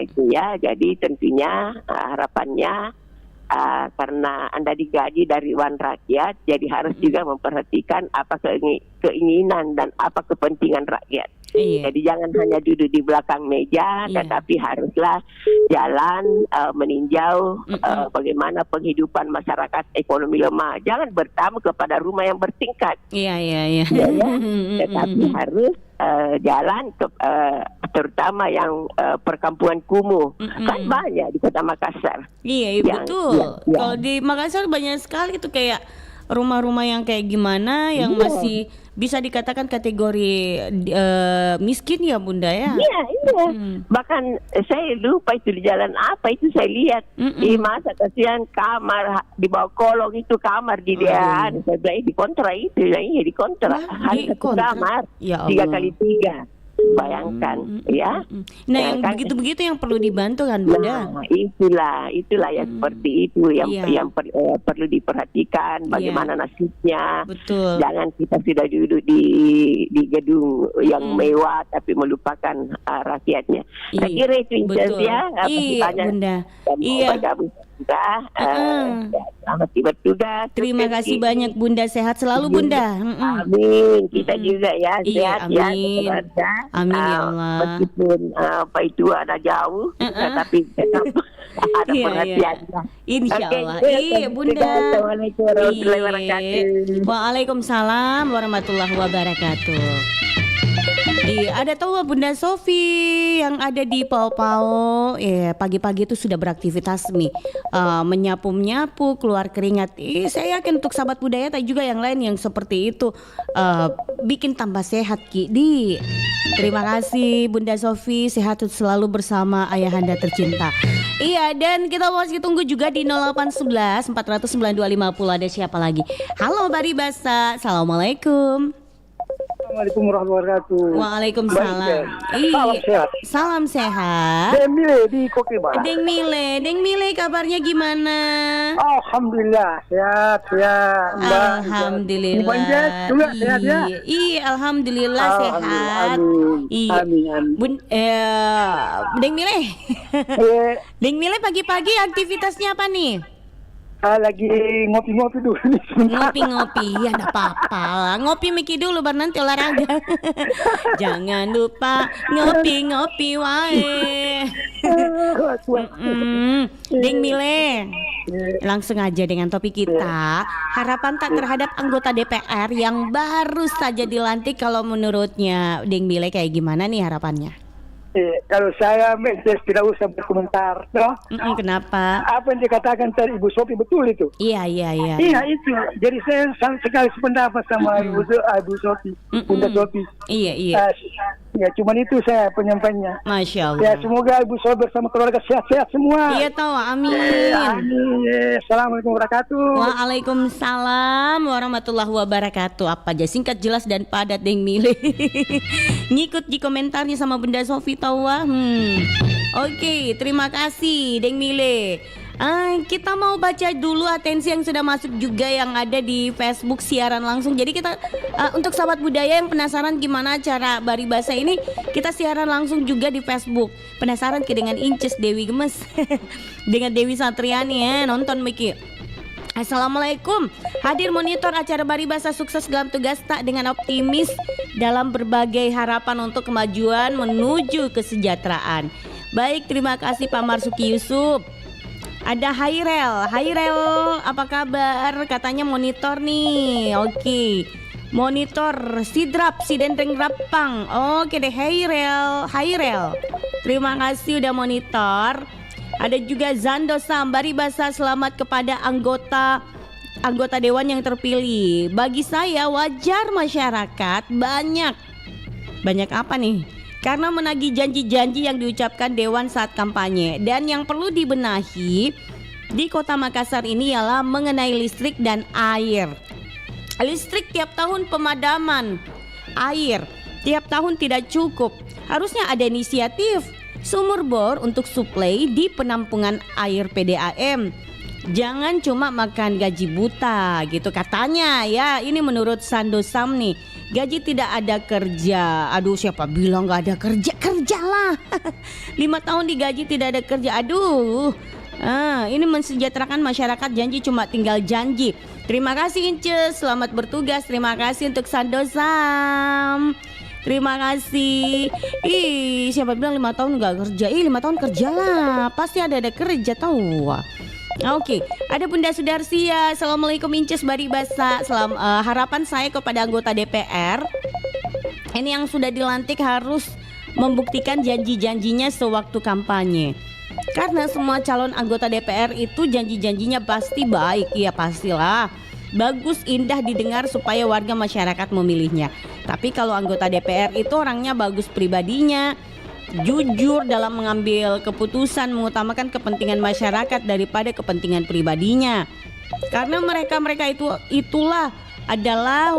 Itu ya. Jadi tentunya harapannya karena Anda digaji dari uang rakyat, jadi harus juga memperhatikan apa keinginan dan apa kepentingan rakyat. Jadi jangan hanya duduk di belakang meja, tetapi haruslah jalan meninjau bagaimana penghidupan masyarakat ekonomi lemah. Jangan bertamu kepada rumah yang bertingkat. Tetapi harus jalan terutama yang perkampungan kumuh. Kan banyak di Kota Makassar. Betul. Kalau di Makassar banyak sekali tuh kayak rumah-rumah yang kayak gimana yang masih bisa dikatakan kategori miskin ya Bunda ya. Bahkan saya lupa itu di jalan apa itu saya lihat. Masa kasihan kamar di bawah kolong itu kamar di dia. Saya bilang di kontra itu, di kontra. Hanya satu kamar 3x3. Bayangkan ya. Nah yang begitu-begitu yang perlu dibantu kan Bunda. Itulah ya seperti itu yang perlu diperhatikan bagaimana nasibnya. Betul. Jangan kita sudah duduk di gedung yang mewah tapi melupakan rakyatnya. Saya kira itu ya. Bunda. Selamat bertugas. Terima kasih banyak Bunda, sehat selalu Bunda. Amin. Kita juga ya sehat ya. Amin ya Allah. Meskipun itu ada jauh, tapi tetap ada pengertiannya. Insya Allah. Bunda. Assalamualaikum warahmatullahi wabarakatuh. Waalaikumsalam warahmatullahi wabarakatuh. Ada tahu Bunda Sofi yang ada di Pau-Pau, pagi-pagi itu sudah beraktivitas nih, menyapu-nyapu, keluar keringat. Saya yakin untuk sahabat budaya tapi juga yang lain yang seperti itu bikin tambah sehat Ki. Terima kasih Bunda Sofi, sehat selalu bersama ayahanda tercinta. Dan kita masih tunggu juga di 0811 400 9250. Ada siapa lagi? Halo Baribasa, assalamualaikum. Assalamualaikum warahmatullahi wabarakatuh. Waalaikumsalam. Salam sehat. Salam sehat. Deng Mile di Kokeba. Deng Mile kabarnya gimana? Alhamdulillah sehat. Alhamdulillah. Banjir juga sehat ya. Alhamdulillah sehat. Amin. Deng Mile. Deng Mile pagi-pagi aktivitasnya apa nih? Lagi ngopi-ngopi dulu nih. Ngopi-ngopi, ya enggak apa-apa. Ngopi Miki dulu baru nanti olahraga. Jangan lupa ngopi-ngopi wae. Deng Mile. Langsung aja dengan topik kita. Harapan tak terhadap anggota DPR yang baru saja dilantik, kalau menurutnya Deng Mile kayak gimana nih harapannya? Kalau saya tidak usah berkomentar, toh. Kenapa? Apa yang dikatakan tadi Ibu Sofi betul itu? Iya. Iya itu. Jadi saya sangat sekali sependapat sama Ibu Sofi, Bunda Sofi. Iya. Ya, cuman itu saya penyampainya. Masya Allah. Ya, semoga Ibu Sofi bersama keluarga sehat-sehat semua. Iya tahu, amin. Amin. Assalamualaikum warahmatullahi wabarakatuh. Waalaikumsalam warahmatullahi wabarakatuh. Apa aja singkat, jelas dan padat Deng Mile. Ngikut di komentarnya sama Bunda Sofi tahu. Oke, terima kasih Deng Mile. Kita mau baca dulu atensi yang sudah masuk juga yang ada di Facebook siaran langsung. Jadi kita untuk sahabat budaya yang penasaran gimana cara Baribasa ini, kita siaran langsung juga di Facebook. Penasaran dengan Inces Dewi Gemes dengan Dewi Satriani ya, nonton Miki. Assalamualaikum. Hadir monitor acara Baribasa, sukses dalam tugas tak dengan optimis dalam berbagai harapan untuk kemajuan menuju kesejahteraan. Baik, terima kasih Pak Marsuki Yusuf. Ada Hairel, apa kabar? Katanya monitor nih. Oke. Monitor Sidrap, Sidenteng Rapang. Oke deh Hairel. Terima kasih udah monitor. Ada juga Zando Sam, Baribasa, selamat kepada anggota dewan yang terpilih. Bagi saya wajar masyarakat banyak apa nih? Karena menagih janji-janji yang diucapkan dewan saat kampanye. Dan yang perlu dibenahi di Kota Makassar ini ialah mengenai listrik dan air. Listrik tiap tahun pemadaman, air tiap tahun tidak cukup. Harusnya ada inisiatif sumur bor untuk suplai di penampungan air PDAM. Jangan cuma makan gaji buta gitu katanya ya. Ini menurut Sando Sam nih. Gaji tidak ada kerja. Aduh, siapa bilang gak ada kerja? Kerjalah. 5 tahun digaji tidak ada kerja. Aduh. Ini mensejahterakan masyarakat, janji cuma tinggal janji. Terima kasih Inces, selamat bertugas. Terima kasih untuk Sando Sam. Terima kasih. Siapa bilang 5 tahun gak kerja? 5 tahun kerjalah. Pasti ada kerja tahu. Oke, ada Bunda Sudarsia. Assalamualaikum Inces Bari Basa. Harapan saya kepada anggota DPR ini yang sudah dilantik harus membuktikan janji-janjinya sewaktu kampanye. Karena semua calon anggota DPR itu janji-janjinya pasti baik. Iya pastilah. Bagus, indah didengar supaya warga masyarakat memilihnya. Tapi kalau anggota DPR itu orangnya bagus pribadinya, jujur dalam mengambil keputusan, mengutamakan kepentingan masyarakat daripada kepentingan pribadinya. Karena mereka itulah adalah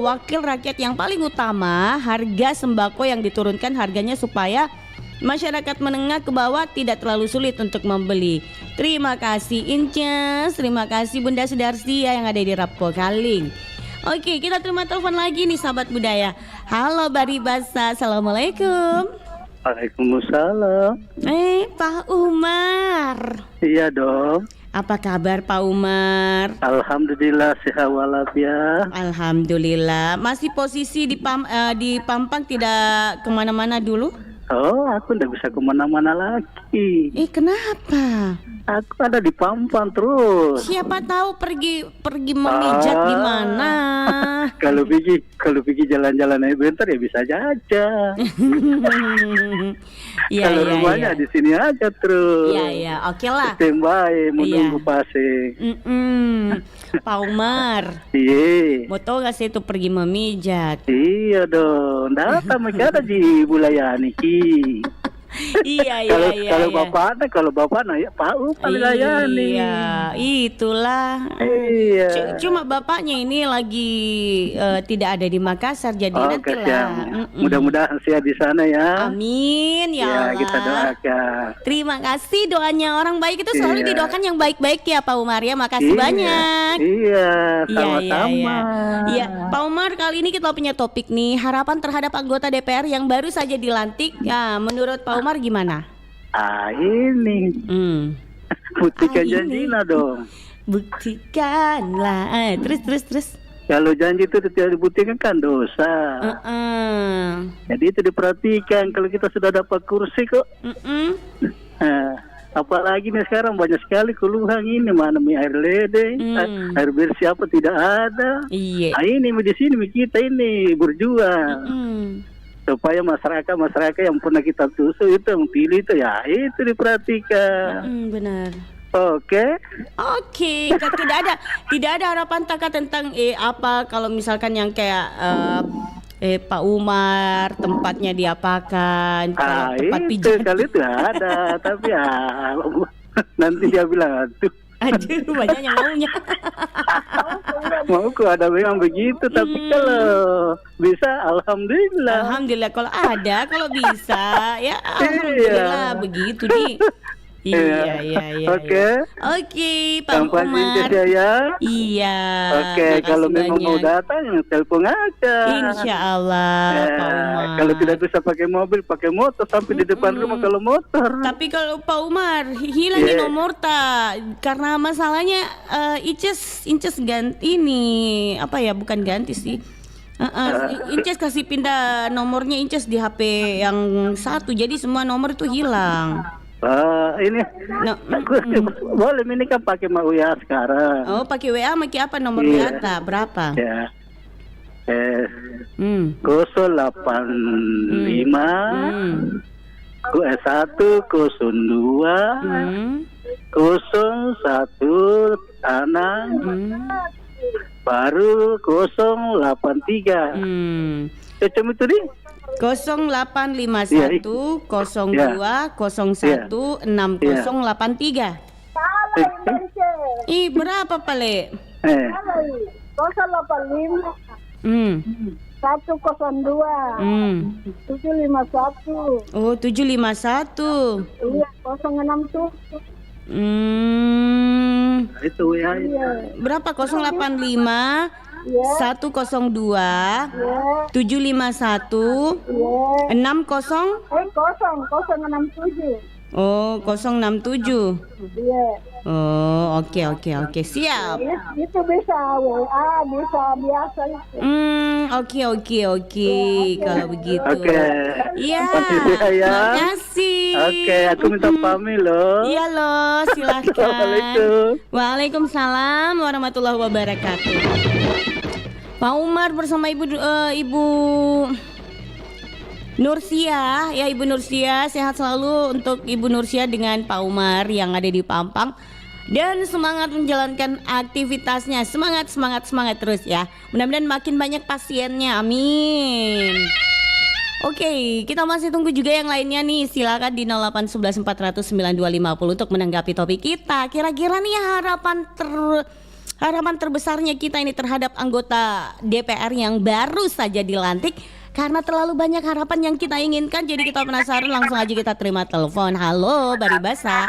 wakil rakyat yang paling utama. Harga sembako yang diturunkan harganya supaya masyarakat menengah ke bawah tidak terlalu sulit untuk membeli. Terima kasih Inces, terima kasih Bunda Sudarsia yang ada di Rapo Kaling. Oke, kita terima telepon lagi nih sahabat budaya. Halo Bari Basa, assalamualaikum. Waalaikumsalam. Pak Umar. Iya dong. Apa kabar Pak Umar? Alhamdulillah sehat walafiat. Alhamdulillah. Masih posisi di Pampang, tidak kemana-mana dulu? Oh, aku tidak bisa kemana-mana lagi. Kenapa? Aku ada di Pampang terus. Siapa tahu pergi memijat di mana? Kalau pergi jalan-jalan aja bentar ya bisa aja. Kalau rumahnya di sini aja terus. Iya, oke lah. Standby menunggu passing. Pak Umar. Iya. Mau tahu gak sih itu pergi memijat? Iya dong. Datang mereka ada di Bulayani. Iya. Kalau bapak ya Pak Umar layani. Iya, itulah. Iya. Cuma bapaknya ini lagi tidak ada di Makassar, jadi nanti lah. Mudah-mudahan sehat di sana ya. Amin ya Allah. Kita doakan. Terima kasih doanya orang baik itu selalu didoakan yang baik-baik ya Pak Umar ya. Makasih banyak. Iya, sama-sama. Iya, Pak Umar, kali ini kita punya topik nih, harapan terhadap anggota DPR yang baru saja dilantik. Ya, menurut Pak Umar gimana? Ini buktikan janjinya dong. Buktikanlah. Terus. Kalau janji itu tidak dibuktikan kan dosa. Jadi itu diperhatikan. Kalau kita sudah dapat kursi kok. Apalagi nih sekarang banyak sekali keluhan ini, mana air ledeng, air bersih apa tidak ada. Iya. Ini di sini kita ini berjuang. Supaya masyarakat yang pernah kita tusuk itu yang pilih itu ya itu diperhatikan. Benar. Oke. Tidak ada harapan Taka tentang apa kalau misalkan yang kayak Pak Umar tempatnya diapakan, tempat pijat. Kali itu ada, tapi ya nanti dia bilang aduh banyak yang maunya. Mauku ada memang begitu, tapi kalau bisa alhamdulillah. Kalau ada, kalau bisa ya alhamdulillah begitu nih. Iya. Oke, Pak Umar. Ya. Iya. Oke, kalau memang mau datang telepon aja. Insyaallah, Pak Umar. Kalau tidak bisa pakai mobil, pakai motor sampai di depan rumah kalau motor. Tapi kalau Pak Umar hilang nomor karena masalahnya Inces ganti ini bukan ganti sih. Inces kasih pindah nomornya Inces di HP yang satu, jadi semua nomor itu hilang. Ini boleh ini kan pakai WA sekarang. Oh, pakai WA, pakai apa nomor WA berapa? Ya. 085 102 016 baru 083. Macam itu nih. 0851 02 01 6083. Ih, berapa Pale? 085 102 751. Oh, 751. Iya, 067. Itu ya. Berapa? 085 102 751 60 067. Oh, 067. Iya. Oh, oke, siap. Itu bisa WA, bisa biasa itu. Oke. Kalau begitu. Oke. Iya. Ya. Makasih. Oke, aku minta pamit loh. Iya loh, silahkan. Assalamualaikum. Waalaikumsalam warahmatullahi wabarakatuh. Pak Umar bersama Ibu Nursia, ya Ibu Nursia, sehat selalu untuk Ibu Nursia dengan Pak Umar yang ada di Pampang. Dan semangat menjalankan aktivitasnya, semangat terus ya. Mudah-mudahan makin banyak pasiennya, amin. Oke, kita masih tunggu juga yang lainnya nih. Silakan di 0811 400 9250 untuk menanggapi topik kita. Kira-kira nih harapan terbesarnya kita ini terhadap anggota DPR yang baru saja dilantik. Karena terlalu banyak harapan yang kita inginkan, jadi kita penasaran, langsung aja kita terima telepon. Halo, Baribasa.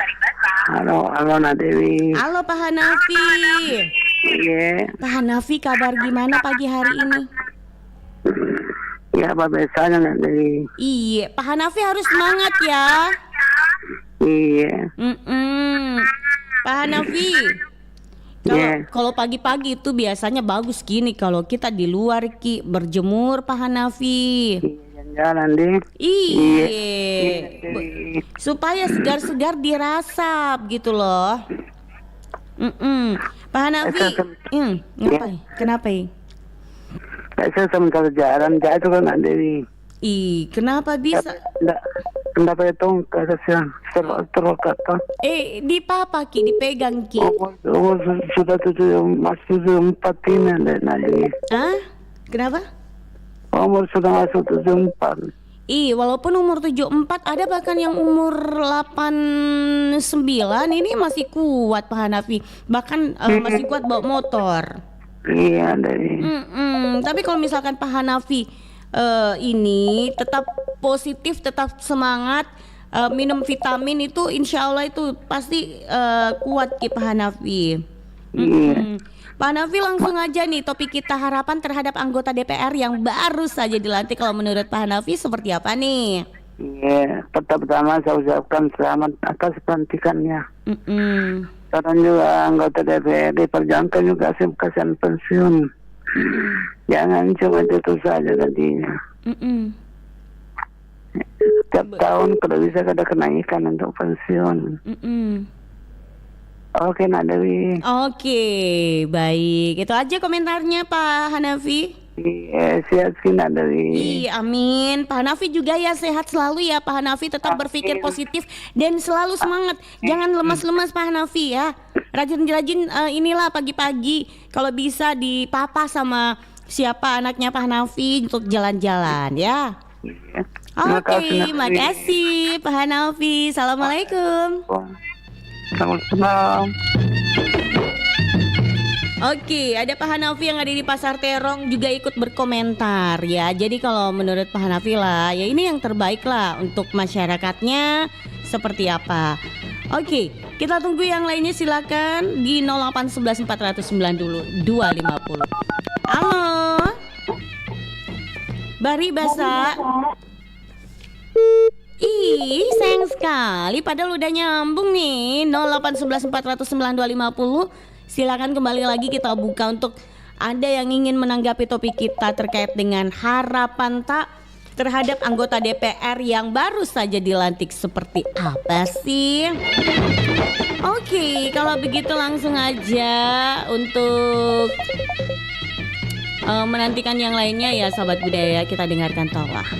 Halo Nadewi. Halo Pak Hanafi. Iya. Pak Hanafi, kabar gimana pagi hari ini? Ya, apa biasanya Nadewi. Iya, Pak Hanafi harus semangat ya. Iya. Pak Hanafi, kalau pagi-pagi itu biasanya bagus gini kalau kita di luar berjemur, Pak Hanafi. Jalan deh. Iya. Supaya segar-segar dirasap gitu loh. Pak Hanafi, ngapain? Kenapa ya? Saya sementara jalan jatuh kan Nadewi. Kenapa bisa? Kenapa itu terlokat? Di papa Ki, dipegang Ki. Sudah 74 ini Nadewi. Kenapa? Umur sudah masuk 74. Walaupun umur 74, ada bahkan yang umur 89 ini masih kuat Pak Hanafi. Bahkan masih kuat bawa motor. Iya dari. Tapi kalau misalkan Pak Hanafi ini tetap positif, tetap semangat, minum vitamin itu insya Allah itu pasti kuat Ki Pak Hanafi. Pak Hanafi, langsung aja nih topik kita, harapan terhadap anggota DPR yang baru saja dilantik. Kalau menurut Pak Hanafi seperti apa nih? Iya, pertama saya ucapkan selamat atas pelantikannya. Karena juga anggota DPR diperjuangkan juga kasihan pensiun. Jangan cuma itu saja tadinya. Setiap tahun kalau bisa ada kenaikan untuk pensiun. Oke Nadewi. Oke, baik. Itu aja komentarnya Pak Hanafi. Iya, sehat sih Nadewi. Amin. Pak Hanafi juga ya sehat selalu ya Pak Hanafi. Tetap berpikir positif dan selalu semangat. Jangan lemas-lemas Pak Hanafi ya. Rajin-rajin inilah pagi-pagi kalau bisa dipapa sama siapa anaknya Pak Hanafi untuk jalan-jalan ya. Oke, makasih Pak Hanafi. Assalamualaikum. Selamat. Oke, ada Pak Hanafi yang ada di Pasar Terong juga ikut berkomentar ya. Jadi kalau menurut Pak Hanafi lah, ya ini yang terbaik lah untuk masyarakatnya seperti apa. Oke, kita tunggu yang lainnya, silakan di 0811 409 250. Halo, Baribasa. Sayang sekali padahal udah nyambung nih. 0811 409 250. Silakan kembali lagi kita buka untuk Anda yang ingin menanggapi topik kita terkait dengan harapan tak terhadap anggota DPR yang baru saja dilantik seperti apa sih? Oke, kalau begitu langsung aja untuk menantikan yang lainnya ya sahabat budaya, kita dengarkan Tolah.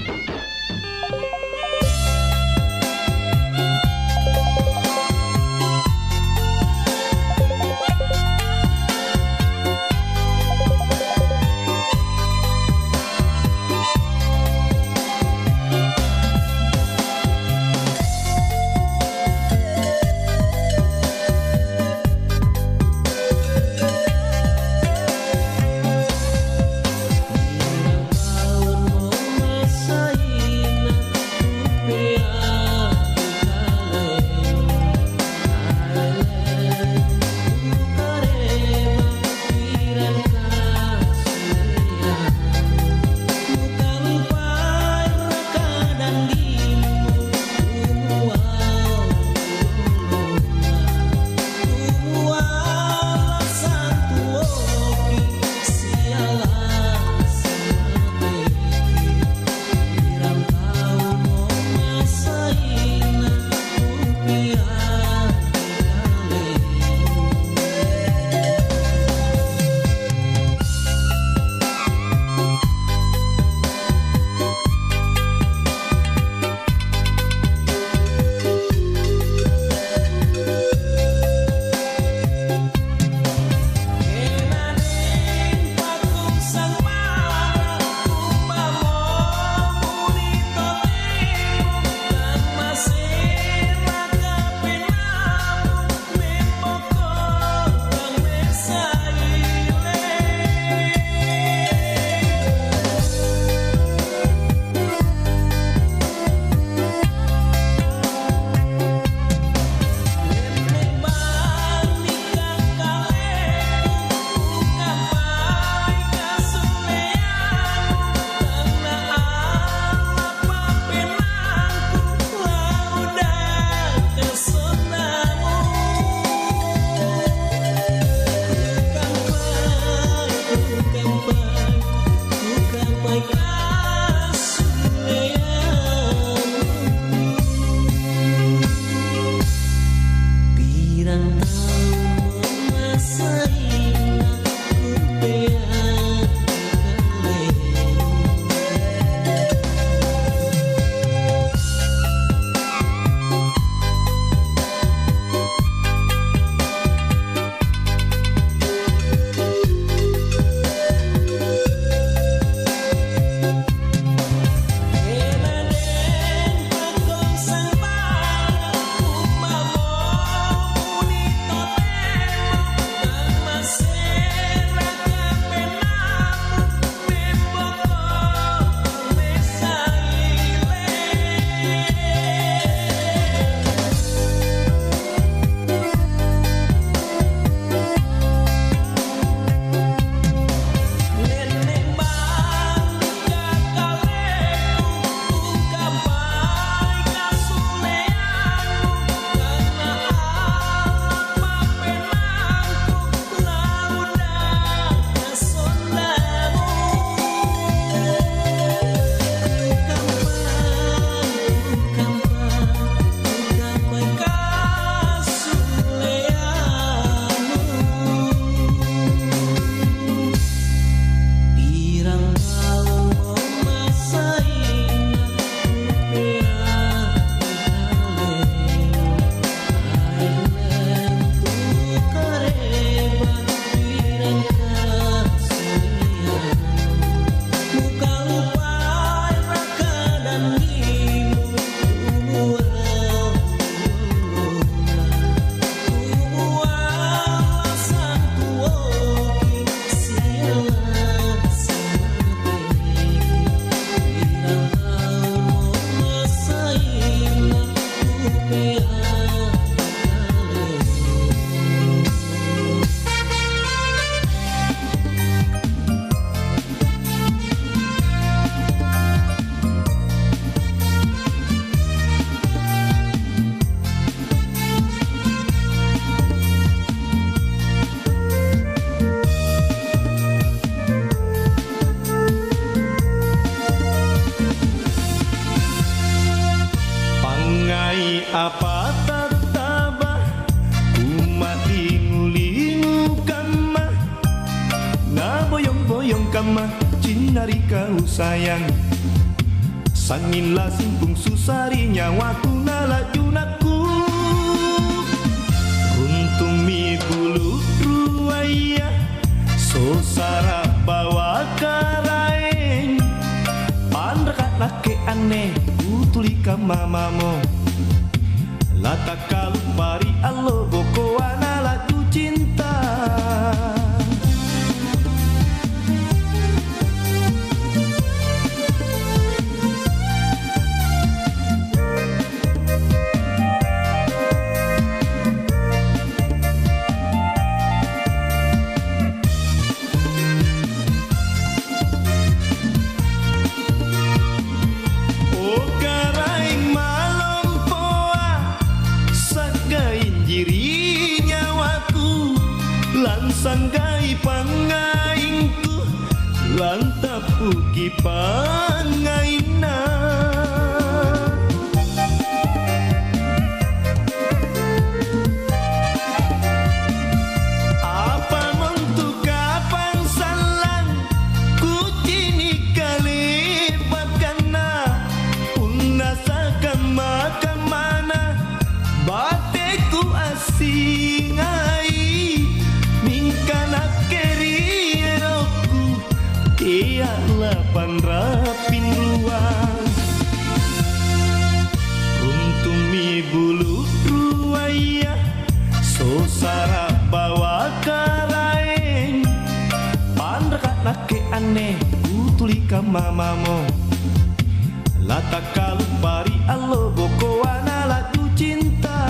Apa tatabah umati ngulingu kama na boyong-boyong kama cinari kau sayang sangin la simpung susari nyawaku nala junaku runtung mi bulu ruaya sosara bawa karaeng pandrakat lake aneh utulika mamamo lata kalu pari allo boko wana laju cinta sanggai pangaingku lantapu ki pangaina apa mentu kapan salang ku cini kalibatkanna unasa kamana bateku asingai kana kerieroku ia lapan rapin ruang untung mi bulu ruaya sosara bawa karaeng pandrakat lake aneh utulika mamamo lata kalu pari allo boko wana laju cinta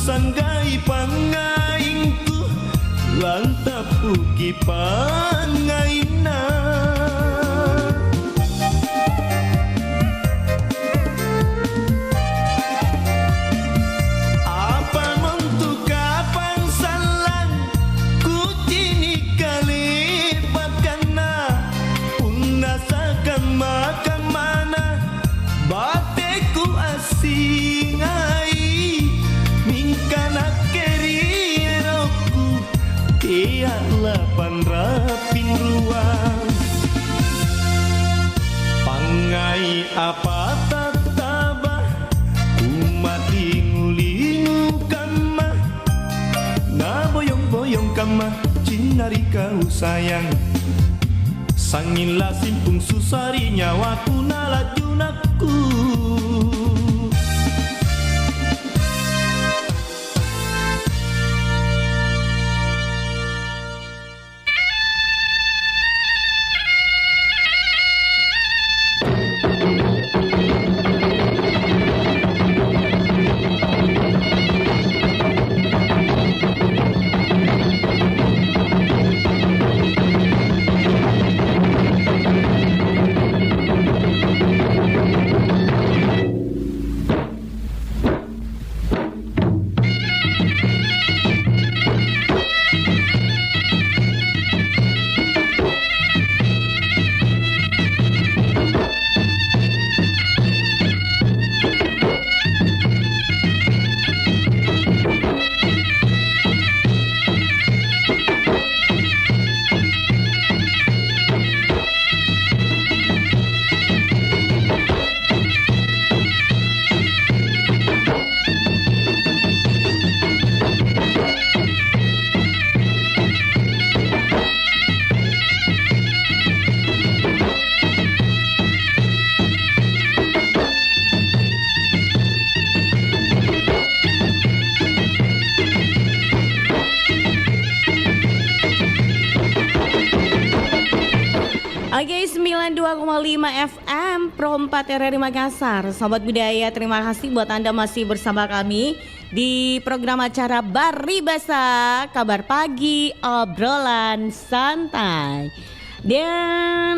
sanggai pangaingku lantapu ki pangaina apa mentu kapan salang ku cini kalibatkanna unasakan makan mana bateku asingai kana kerieroku ia lapan rapin ruang pangai apa tatabah umati ngulingu kama na boyong-boyong kama cinari kau sayang sangin la simpung susari nyawaku nala junaku Oke, 92,5 FM Pro 4 RRI Makassar. Sobat Budaya, terima kasih buat Anda masih bersama kami di program acara Baribasa, kabar pagi, obrolan santai. Dan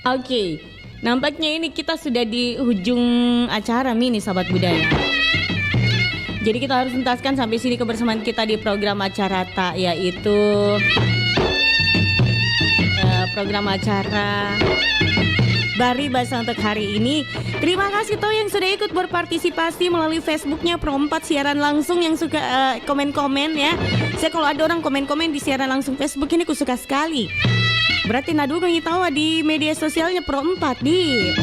oke, nampaknya ini kita sudah di ujung acara nih Sobat Budaya. Jadi kita harus tuntaskan sampai sini kebersamaan kita di program acara yaitu program acara Baribasa untuk hari ini. Terima kasih toh yang sudah ikut berpartisipasi melalui Facebooknya Pro 4 siaran langsung, yang suka komen-komen ya. Saya kalau ada orang komen-komen di siaran langsung Facebook ini aku suka sekali. Berarti nadu kami tahu di media sosialnya Pro 4 di.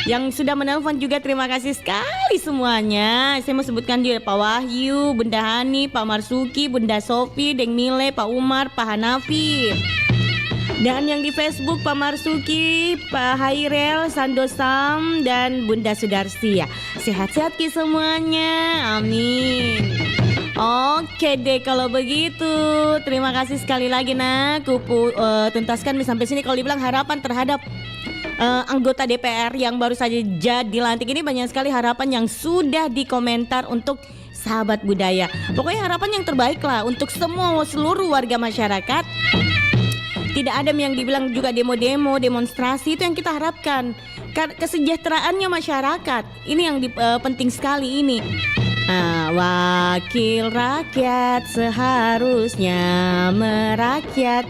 Yang sudah menelpon juga terima kasih sekali semuanya. Saya mau sebutkan juga Pak Wahyu, Bunda Hani, Pak Marsuki, Bunda Sofi, Deng Mile, Pak Umar, Pak Hanafi. Dan yang di Facebook Pak Marsuki, Pak Hairel, Sandosam, dan Bunda Sudarsi ya. Sehat-sehat ki semuanya, amin. Oke deh kalau begitu. Terima kasih sekali lagi nak. Tuntaskan sampai sini. Kalau dibilang harapan terhadap anggota DPR yang baru saja jadi lantik ini, banyak sekali harapan yang sudah dikomentar untuk sahabat budaya. Pokoknya harapan yang terbaik lah untuk seluruh warga masyarakat. Tidak ada yang dibilang juga demo-demo, demonstrasi, itu yang kita harapkan. Kesejahteraannya masyarakat, ini yang penting sekali ini. Wakil rakyat seharusnya merakyat.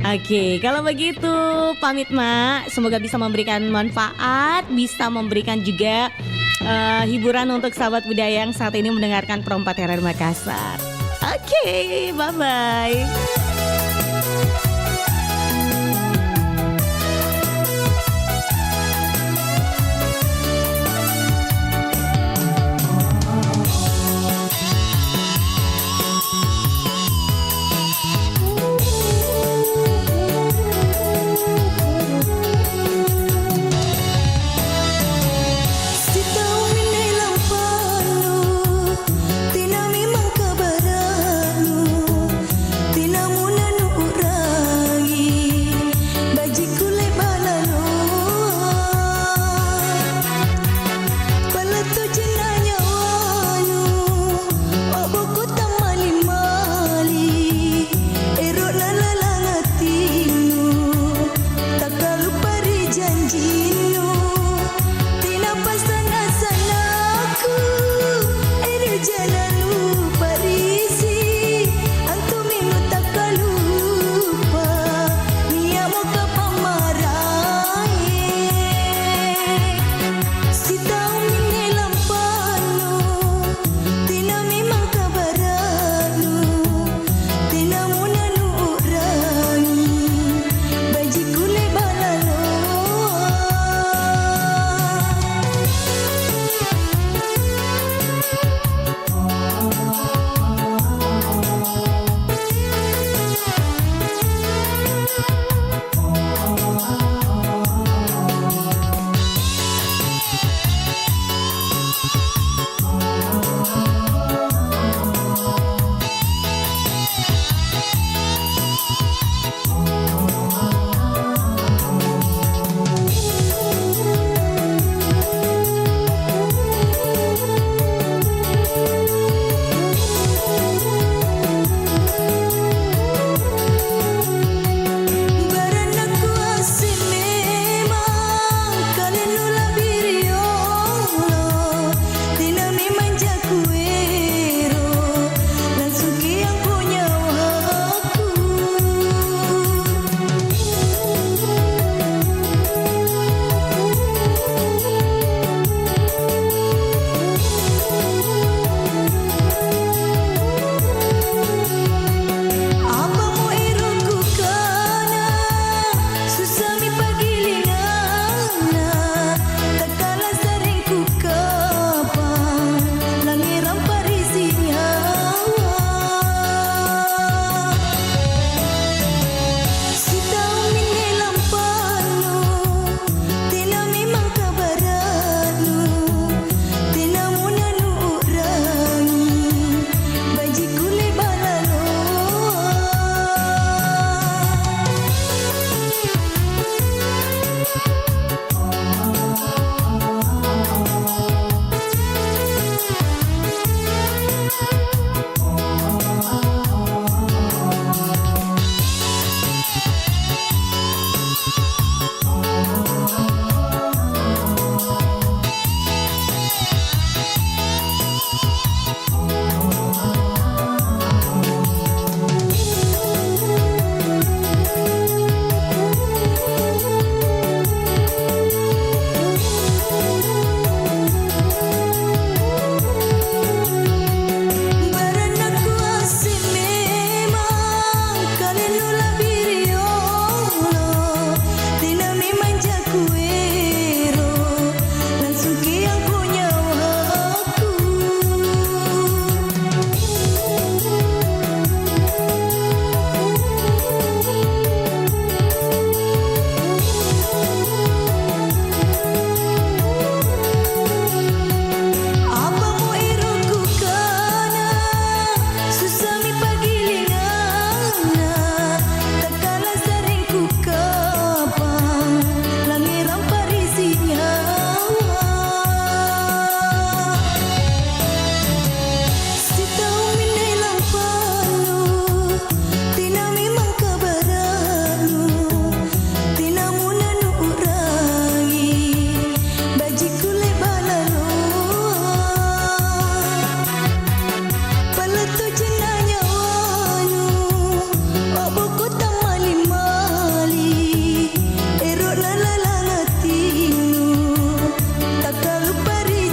Oke, kalau begitu pamit Mak. Semoga bisa memberikan manfaat, bisa memberikan juga hiburan untuk sahabat budaya yang saat ini mendengarkan Pro 4 RRI Makassar. Oke, bye-bye.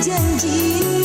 janji